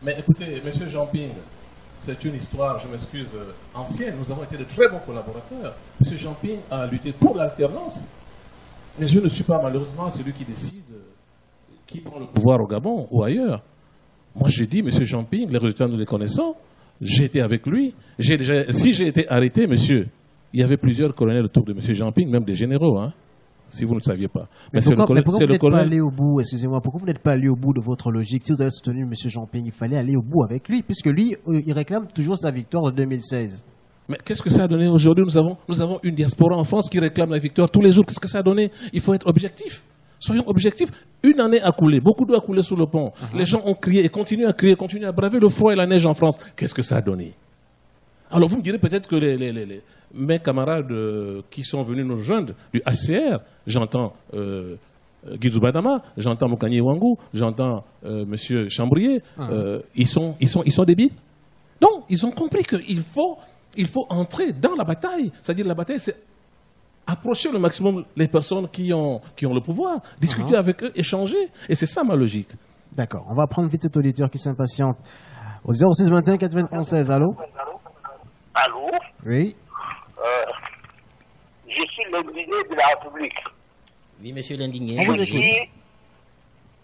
Mais écoutez, M. Jean Ping, c'est une histoire, je m'excuse, ancienne. Nous avons été de très bons collaborateurs. M. Jean Ping a lutté pour l'alternance. Mais je ne suis pas malheureusement celui qui décide qui prend le pouvoir au Gabon ou ailleurs. Moi, j'ai dit, M. Jean Ping, les résultats, nous les connaissons. J'ai été avec lui. Si j'ai été arrêté, monsieur, il y avait plusieurs colonels autour de M. Jean Ping, même des généraux, hein, si vous ne le saviez pas. Mais pourquoi vous n'êtes pas allé au bout, excusez-moi, pourquoi vous n'êtes pas allé au bout de votre logique? Si vous avez soutenu M. Jean Ping, il fallait aller au bout avec lui, puisque lui, il réclame toujours sa victoire de 2016. Mais qu'est-ce que ça a donné aujourd'hui? Nous avons une diaspora en France qui réclame la victoire tous les jours. Qu'est-ce que ça a donné? Il faut être objectif. Soyons objectifs. Une année a coulé, beaucoup d'eau a coulé sous le pont. Les gens ont crié et continuent à crier, continuent à braver le froid et la neige en France. Qu'est-ce que ça a donné? Alors vous me direz peut-être que mes camarades qui sont venus nous rejoindre du HCR, j'entends Guizou Badama, j'entends Moukanye Wangou, j'entends M. Chambrier, ils sont débiles. Non, ils ont compris qu'il faut entrer dans la bataille. C'est-à-dire la bataille, c'est approcher le maximum les personnes qui ont le pouvoir, discuter avec eux, échanger. Et c'est ça ma logique. D'accord. On va prendre vite cet auditeur qui s'impatiente. Au 06 21 91 16, allô? Allô? Oui. Je suis l'indigné de la République. Oui, monsieur l'indigné.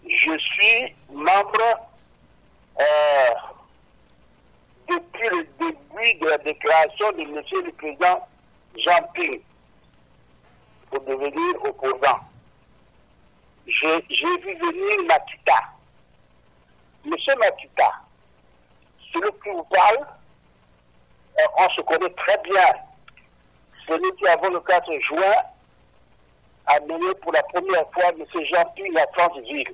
Je suis membre depuis le début de la déclaration de monsieur le président Jean Ping pour devenir opposant. J'ai vu venir Makita. Monsieur Makita, celui qui vous parle, on se connaît très bien. Celui qui, avant le 4 juin, a mené pour la première fois M. Jean Ping à Franceville.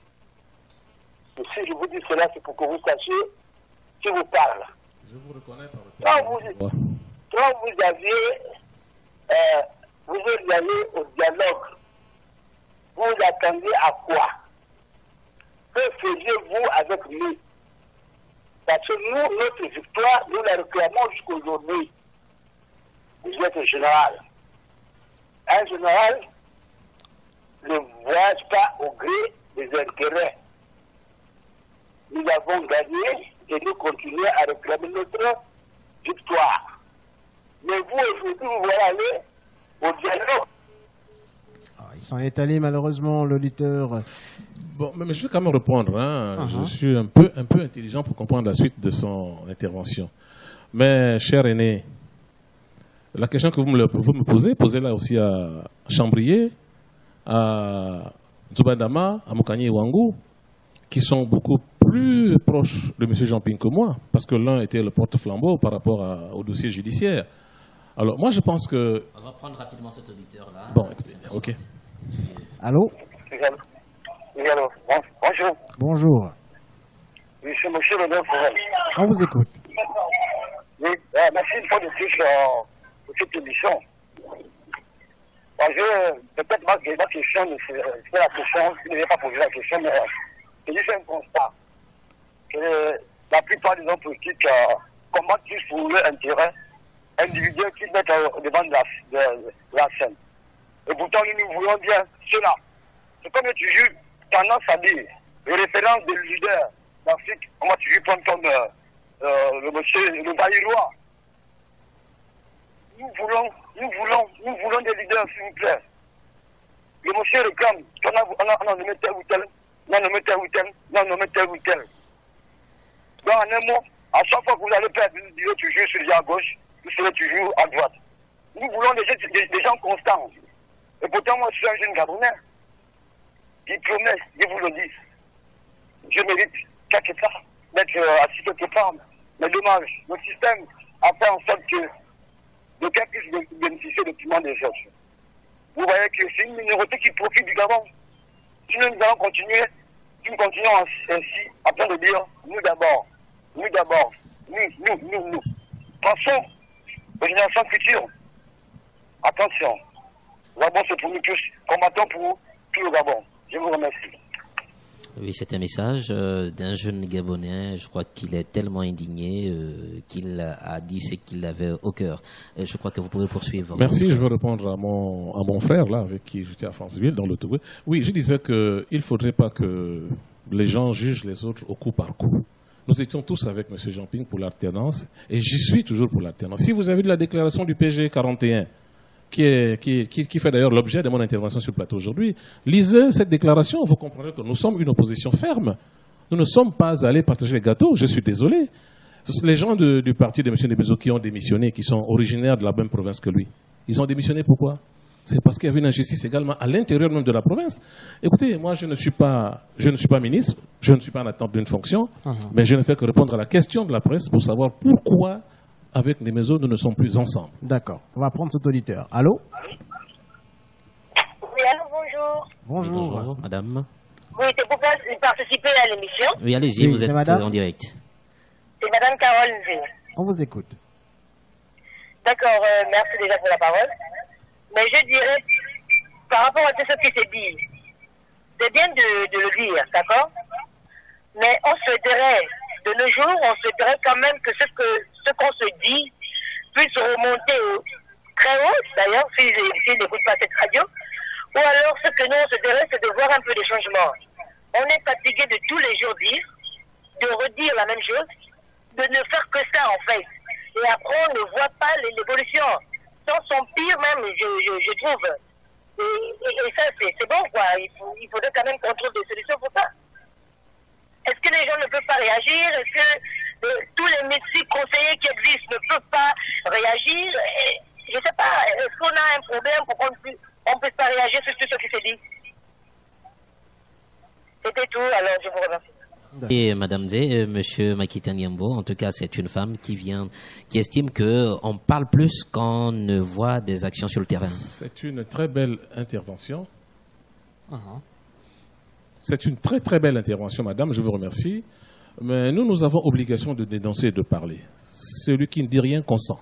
Et si je vous dis cela, c'est pour que vous sachiez qui vous parle. Je vous reconnais par le quand vous aviez, vous êtes allé au dialogue, vous attendiez à quoi? Que faisiez-vous avec nous? Parce que nous, notre victoire, nous la réclamons jusqu'aujourd'hui. Vous êtes un général. Un général ne voyage pas au gré des intérêts. Nous avons gagné et nous continuons à réclamer notre victoire. Mais vous, aujourd'hui, vous voulez aller au dialogue. Il s'en est allé malheureusement, l'auditeur. Bon, mais je vais quand même répondre. Hein. Je suis un peu intelligent pour comprendre la suite de son intervention. Mais, cher aîné, la question que vous me posez, posez-la aussi à Chambrier, à Zubandama, à Moukanye Wangou, qui sont beaucoup plus proches de M. Jean Ping que moi, parce que l'un était le porte-flambeau par rapport au dossier judiciaire. Alors, moi, je pense que... On va prendre rapidement cet auditeur-là. Bon, écoutez, ok. Allô? Oui, allô. Bonjour. Bonjour. Oui, c'est M. Rodolphe Forel. On vous écoute. Oui, merci une fois de plus pour cette émission. Peut-être ma question, c'est la question, je ne vais pas poser la question, mais c'est juste un constat. Que la plupart des hommes politiques combattent juste pour leur intérêt individuel qui mettent devant de la scène. Et pourtant, nous voulons bien cela. C'est comme toujours tendance à dire, les références des leaders d'Afrique, on va toujours prendre comme le monsieur, le Baïrois. nous voulons des leaders, s'il vous plaît. Le monsieur réclame qu'on a nommé tel ou tel, on a nommé tel ou tel, on a nommé tel ou tel. Donc, en un mot, à chaque fois que vous allez perdre, vous direz toujours, je suis à gauche, vous serez toujours à droite. Nous voulons des gens constants. Et pourtant, moi, je suis un jeune Gabonais. Il promet, je vous le dis. Je mérite quelque part d'être assis quelque part. Mais dommage, le système a fait en sorte que d'aucuns puissent bénéficier de paiement des autres. Vous voyez que c'est une minorité qui profite du Gabon. Si nous allons continuer, si nous continuons ainsi, afin de dire, nous d'abord, nous. Pensons aux générations futures. Attention, le Gabon c'est pour nous tous, combattons pour tout le Gabon. Je vous remercie. Oui, c'est un message d'un jeune Gabonais. Je crois qu'il est tellement indigné qu'il a dit ce qu'il avait au cœur. Je crois que vous pouvez poursuivre. Merci, je veux répondre à mon frère, là, avec qui j'étais à Franceville, dans l'autobus. Oui, je disais qu'il ne faudrait pas que les gens jugent les autres au coup par coup. Nous étions tous avec M. Jean-Ping pour l'alternance, et j'y suis toujours pour l'alternance. Si vous avez lu la déclaration du PG 41, qui fait d'ailleurs l'objet de mon intervention sur le plateau aujourd'hui, lisez cette déclaration, vous comprendrez que nous sommes une opposition ferme. Nous ne sommes pas allés partager les gâteaux, je suis désolé. Les gens du parti de M. Ndebezo qui ont démissionné, qui sont originaires de la même province que lui, ils ont démissionné pourquoi? C'est parce qu'il y avait une injustice également à l'intérieur même de la province. Écoutez, moi je ne suis pas ministre, je ne suis pas en attente d'une fonction, mais je ne fais que répondre à la question de la presse pour savoir pourquoi avec Ndebezo nous ne sommes plus ensemble. D'accord, on va prendre cet auditeur. Allô? Oui, allô, bonjour. Bonjour, madame. Oui, c'est pour participer à l'émission. Oui, allez-y, Oui, vous c'est êtes madame en direct. C'est madame Carole Nzé. On vous écoute. D'accord, merci déjà pour la parole. Mais je dirais, par rapport à tout ce qui s'est dit, c'est bien de le dire, d'accord? Mais on souhaiterait, de nos jours, on souhaiterait quand même que ce qu'on se dit puisse remonter très haut, d'ailleurs, s'ils n'écoutent pas cette radio. Ou alors, ce que nous, on souhaiterait, c'est de voir un peu de changement. On est fatigué de tous les jours dire, de redire la même chose, de ne faire que ça, en fait. Et après, on ne voit pas l'évolution. Sans son pire même, je trouve. Et ça, c'est bon, quoi. Il faudrait quand même qu'on trouve des solutions pour ça. Est-ce que les gens ne peuvent pas réagir? Est-ce que tous les médecins conseillers qui existent ne peuvent pas réagir? Je ne sais pas. Est-ce qu'on a un problème pour qu'on ne puisse pas réagir sur tout ce qui s'est dit? C'était tout, alors je vous remercie. Et Madame Zé, Monsieur Makita Nyambo, en tout cas, c'est une femme qui estime qu'on parle plus qu'on ne voit des actions sur le terrain. C'est une très belle intervention. C'est une très très belle intervention, madame, je vous remercie. Mais nous avons obligation de dénoncer et de parler. Celui qui ne dit rien consent.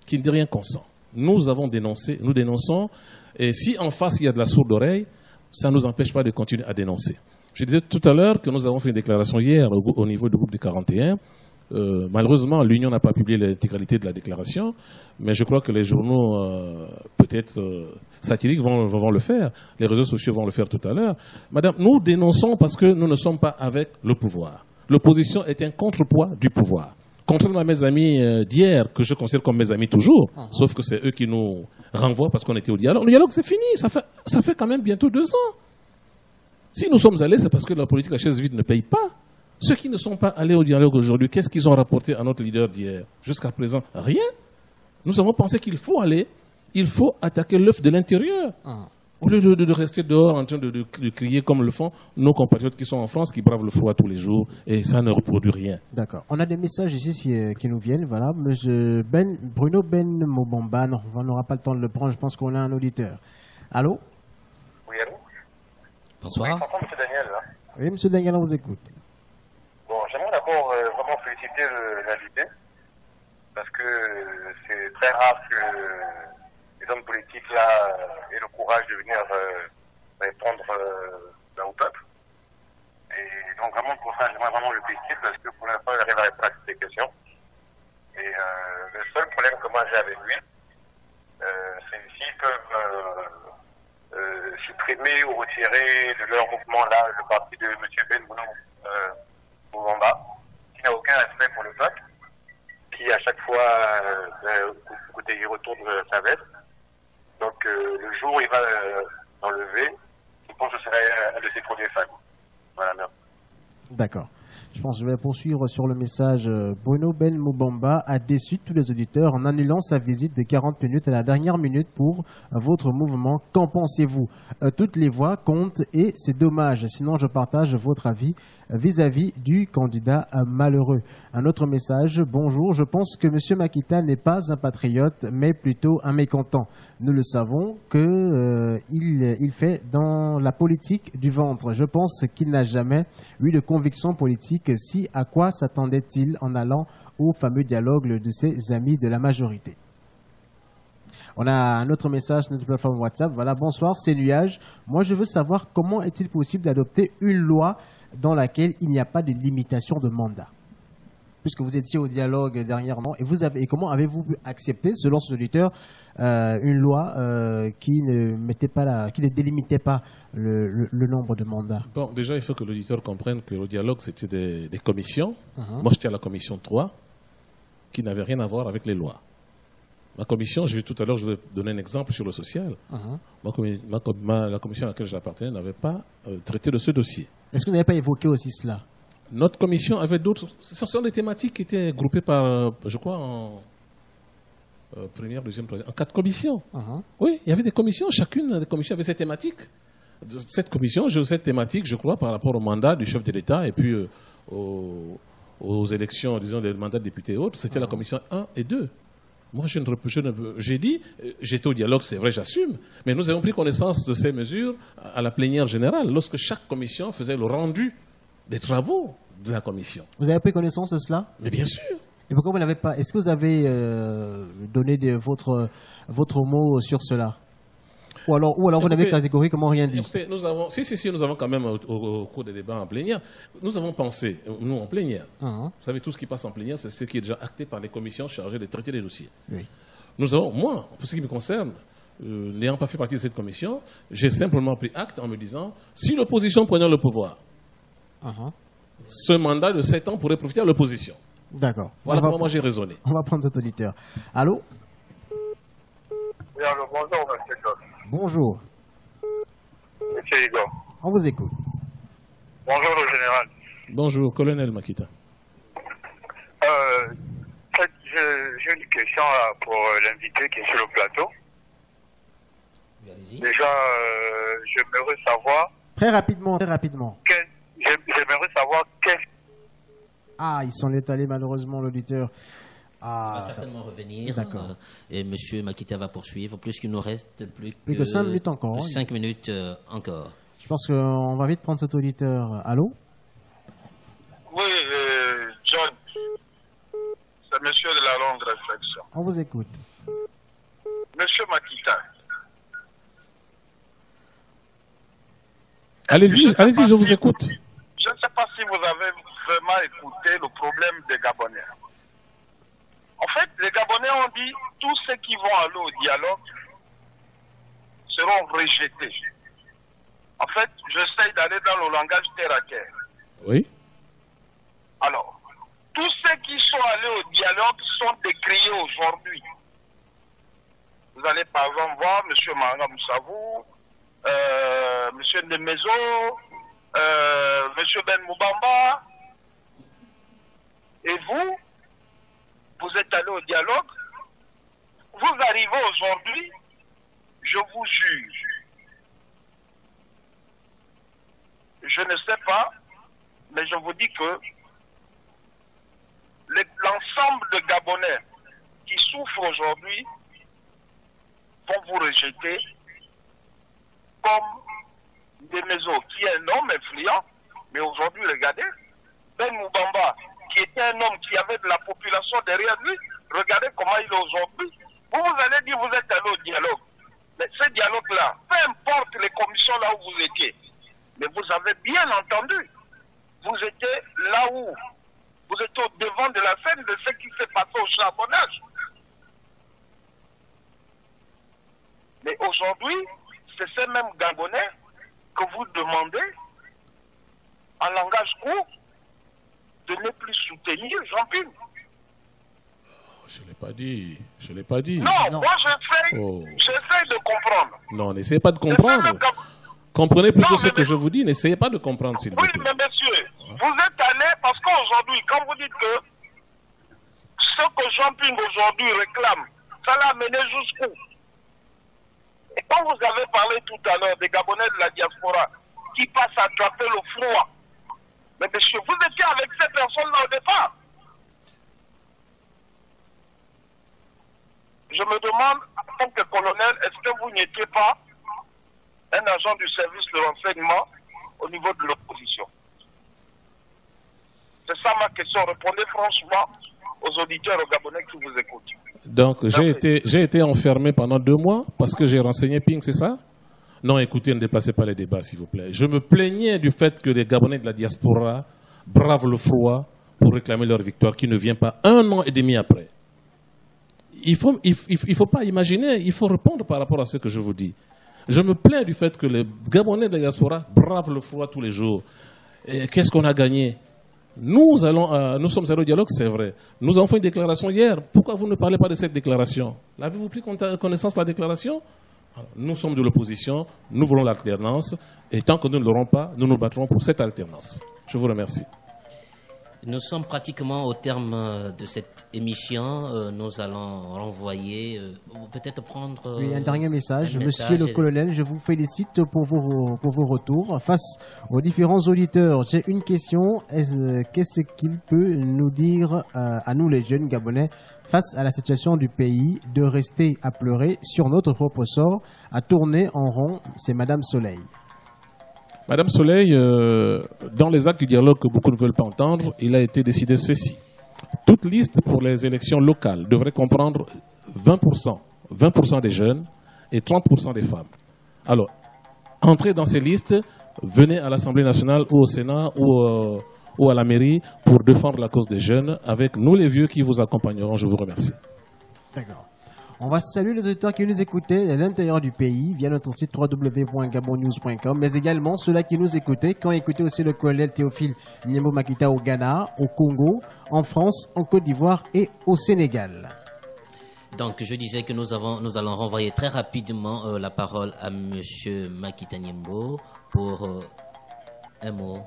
Qui ne dit rien consent. Nous avons dénoncé, nous dénonçons, et si en face il y a de la sourde oreille, ça ne nous empêche pas de continuer à dénoncer. Je disais tout à l'heure que nous avons fait une déclaration hier au niveau du groupe des 41. Malheureusement, l'Union n'a pas publié l'intégralité de la déclaration, mais je crois que les journaux, peut-être satiriques, vont le faire. Les réseaux sociaux vont le faire tout à l'heure. Madame, nous dénonçons parce que nous ne sommes pas avec le pouvoir. L'opposition est un contrepoids du pouvoir. Contrairement à mes amis d'hier, que je considère comme mes amis toujours, sauf que c'est eux qui nous renvoient parce qu'on était au dialogue. Le dialogue, c'est fini. Ça fait quand même bientôt 2 ans. Si nous sommes allés, c'est parce que la politique, la chaise vide, ne paye pas. Ceux qui ne sont pas allés au dialogue aujourd'hui, qu'est-ce qu'ils ont rapporté à notre leader d'hier? Jusqu'à présent, rien. Nous avons pensé qu'il faut aller, il faut attaquer l'œuf de l'intérieur. Au lieu de rester dehors en train de crier comme le font nos compatriotes qui sont en France, qui bravent le froid tous les jours, et ça ne reproduit rien. D'accord. On a des messages ici qui nous viennent. Voilà, Monsieur Bruno Ben Mobamba, non, on n'aura pas le temps de le prendre, je pense qu'on a un auditeur. Allô? Oui, allô? Bonsoir. Oui, monsieur Daniel, là. Oui, Monsieur Daniel, on vous écoute. Bon, j'aimerais d'abord vraiment féliciter l'invité, parce que c'est très rare que les hommes politiques là aient le courage de venir répondre au peuple. Et donc vraiment pour ça, j'aimerais vraiment le féliciter, parce que pour l'instant, il arrive à répondre à toutes les questions. Et le seul problème que moi j'ai avec lui, c'est s'ils peuvent supprimer ou retirer de leur mouvement là le parti de M. Ben Moubamba, qui n'a aucun respect pour le peuple, qui à chaque fois écoutez, il retourne sa veste. Donc, le jour où il va enlever, je pense que ce serait un de ses premiers fans. Voilà, merci. D'accord. Je pense que je vais poursuivre sur le message. Bruno Ben Moubamba a déçu tous les auditeurs en annulant sa visite de 40 minutes à la dernière minute pour votre mouvement. Qu'en pensez-vous? Toutes les voix comptent et c'est dommage. Sinon, je partage votre avis vis-à-vis du candidat malheureux. Un autre message. Bonjour, je pense que M. Makita n'est pas un patriote, mais plutôt un mécontent. Nous le savons qu'il fait dans la politique du ventre. Je pense qu'il n'a jamais eu de conviction politique. Si, à quoi s'attendait-il en allant au fameux dialogue de ses amis de la majorité? On a un autre message sur notre plateforme WhatsApp. Voilà, bonsoir, c'est Nuage. Moi, je veux savoir comment est-il possible d'adopter une loi dans laquelle il n'y a pas de limitation de mandat? Puisque vous étiez au dialogue dernièrement, et comment avez-vous pu accepter, selon ce auditeur, une loi qui ne délimitait pas le nombre de mandats? Bon, déjà, il faut que l'auditeur comprenne que le dialogue, c'était des commissions. Moi, j'étais à la commission 3, qui n'avait rien à voir avec les lois. Ma commission, tout à l'heure, je vais donner un exemple sur le social. La commission à laquelle j'appartenais n'avait pas traité de ce dossier. Est-ce que vous n'avez pas évoqué aussi cela? Notre commission avait d'autres. Ce sont des thématiques qui étaient groupées par, je crois, en première, deuxième, troisième, en 4 commissions. Oui, il y avait des commissions. Chacune des commissions avait ses thématiques. Cette commission, j'ai cette thématique, je crois, par rapport au mandat du chef de l'État et puis aux élections, disons, des mandats de députés et autres. C'était la commission 1 et 2. Moi, j'ai dit, j'étais au dialogue, c'est vrai, j'assume, mais nous avons pris connaissance de ces mesures à la plénière générale, lorsque chaque commission faisait le rendu des travaux de la commission. Vous avez pris connaissance de cela? Mais bien sûr. Et pourquoi vous n'avez pas? Est-ce que vous avez donné votre mot sur cela? Ou alors vous n'avez catégoriquement rien dit? Écoutez, nous avons quand même, au cours des débats en plénière, nous avons pensé, nous en plénière, vous savez, tout ce qui passe en plénière, c'est ce qui est déjà acté par les commissions chargées de traiter les dossiers. Oui. Nous avons, moi, pour ce qui me concerne, n'ayant pas fait partie de cette commission, j'ai simplement pris acte en me disant, si l'opposition prenait le pouvoir, ce mandat de 7 ans pourrait profiter à l'opposition. D'accord. Voilà comment moi j'ai raisonné. On va prendre cet auditeur. Allô? Oui, alors, bonjour, monsieur John. Bonjour. Monsieur Igor. On vous écoute. Bonjour, le général. Bonjour, colonel Makita. J'ai une question là, pour l'invité qui est sur le plateau. Déjà, j'aimerais savoir... Très rapidement. J'aimerais savoir qu'est-ce... Ah, ils sont étalés malheureusement, l'auditeur. On va certainement revenir. D'accord. Et M. Makita va poursuivre. Plus qu'il nous reste plus que 5 minutes encore. 5 minutes encore. Je pense qu'on va vite prendre cet auditeur. Allô? Oui, John. C'est monsieur de la longue réflexion. On vous écoute. Monsieur Makita. Allez-y, je vous écoute. Je ne sais pas si vous avez vraiment écouté le problème des Gabonais. En fait, les Gabonais ont dit tous ceux qui vont aller au dialogue seront rejetés. En fait, j'essaye d'aller dans le langage terre à terre. Oui. Alors, tous ceux qui sont allés au dialogue sont décriés aujourd'hui. Vous allez par exemple voir M. Manga Moussavou, M. Nemezo, M. Ben Moubamba. Et vous êtes allé au dialogue. Vous arrivez aujourd'hui, je vous juge. Je ne sais pas, mais je vous dis que l'ensemble de Gabonais qui souffrent aujourd'hui vont vous rejeter comme des maisons, qui est un homme influent, mais aujourd'hui, regardez, Ben Moubamba, qui était un homme qui avait de la population derrière lui, regardez comment il est aujourd'hui. Vous allez dire, vous êtes allé au dialogue. Mais ce dialogue-là, peu importe les commissions là où vous étiez, mais vous avez bien entendu, vous étiez là où vous êtes au devant de la scène de ce qui s'est passé au charbonnage. Mais aujourd'hui, c'est ces mêmes Gabonais que vous demandez, en langage court, de ne plus soutenir Jean-Ping. Je ne l'ai pas dit. Je l'ai pas dit. Non, moi j'essaie de comprendre. Non, n'essayez pas de comprendre. Comprenez plutôt ce que je vous dis. N'essayez pas de comprendre, s'il vous plaît. Oui, mais monsieur, vous êtes allé parce qu'aujourd'hui, quand vous dites que ce que Jean-Ping aujourd'hui réclame, ça l'a mené jusqu'où? Et quand vous avez parlé tout à l'heure des Gabonais de la diaspora qui passent à attraper le froid, mais monsieur, vous étiez avec ces personnes-là au départ. Je me demande, en tant que colonel, est-ce que vous n'étiez pas un agent du service de renseignement au niveau de l'opposition? C'est ça ma question. Répondez franchement aux auditeurs, aux Gabonais qui vous écoutent. Donc, j'ai été enfermé pendant 2 mois parce que j'ai renseigné Ping, c'est ça? Non, écoutez, ne déplacez pas les débats, s'il vous plaît. Je me plaignais du fait que les Gabonais de la diaspora bravent le froid pour réclamer leur victoire qui ne vient pas 1 an et demi après. Il faut pas imaginer, il faut répondre par rapport à ce que je vous dis. Je me plains du fait que les Gabonais de la diaspora bravent le froid tous les jours. Qu'est-ce qu'on a gagné? Nous sommes allés au dialogue, c'est vrai. Nous avons fait une déclaration hier. Pourquoi vous ne parlez pas de cette déclaration? L'avez-vous pris connaissance de la déclaration? Nous sommes de l'opposition, nous voulons l'alternance, et tant que nous ne l'aurons pas, nous nous battrons pour cette alternance. Je vous remercie. Nous sommes pratiquement au terme de cette émission. Nous allons renvoyer, peut-être prendre... Oui, un dernier message. Monsieur le colonel, je vous félicite pour vos retours. Face aux différents auditeurs, j'ai une question. Qu'est-ce qu'il peut nous dire à nous les jeunes Gabonais face à la situation du pays de rester à pleurer sur notre propre sort, à tourner en rond? C'est Madame Soleil. Madame Soleil, dans les actes du dialogue que beaucoup ne veulent pas entendre, il a été décidé ceci. Toute liste pour les élections locales devrait comprendre 20% des jeunes et 30% des femmes. Alors, entrez dans ces listes, venez à l'Assemblée nationale ou au Sénat ou à la mairie pour défendre la cause des jeunes avec nous les vieux qui vous accompagneront. Je vous remercie. D'accord. On va saluer les auditeurs qui nous écoutaient à l'intérieur du pays via notre site www.gabonnews.com, mais également ceux-là qui nous écoutaient, qui ont écouté aussi le colonel Théophile Niembo Makita au Ghana, au Congo, en France, en Côte d'Ivoire et au Sénégal. Donc, je disais que nous allons renvoyer très rapidement la parole à M. Makita Niembo pour un mot.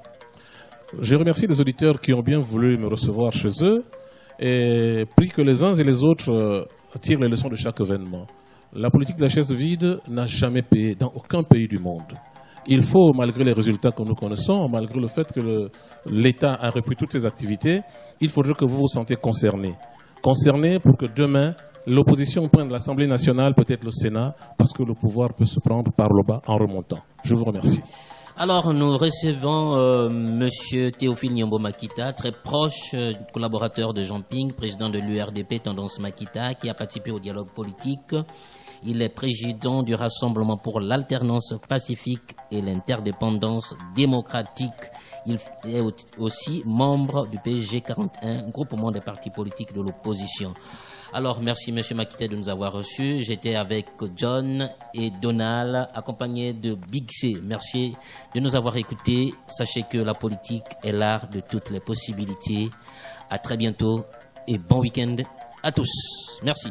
Je remercie les auditeurs qui ont bien voulu me recevoir chez eux et prie que les uns et les autres tirent les leçons de chaque événement. La politique de la chaise vide n'a jamais payé dans aucun pays du monde. Il faut, malgré les résultats que nous connaissons, malgré le fait que l'État a repris toutes ses activités, il faudrait que vous vous sentiez concernés. Concernés pour que demain, l'opposition prenne l'Assemblée nationale, peut-être le Sénat, parce que le pouvoir peut se prendre par le bas en remontant. Je vous remercie. Alors, nous recevons Monsieur Théophile Niembo Makita, très proche collaborateur de Jean-Ping, président de l'URDP Tendance Makita, qui a participé au dialogue politique. Il est président du Rassemblement pour l'alternance pacifique et l'interdépendance démocratique. Il est aussi membre du PSG 41, groupement des partis politiques de l'opposition. Alors, merci M. Makita de nous avoir reçus. J'étais avec John et Donald, accompagnés de Big C. Merci de nous avoir écoutés. Sachez que la politique est l'art de toutes les possibilités. À très bientôt et bon week-end à tous. Merci.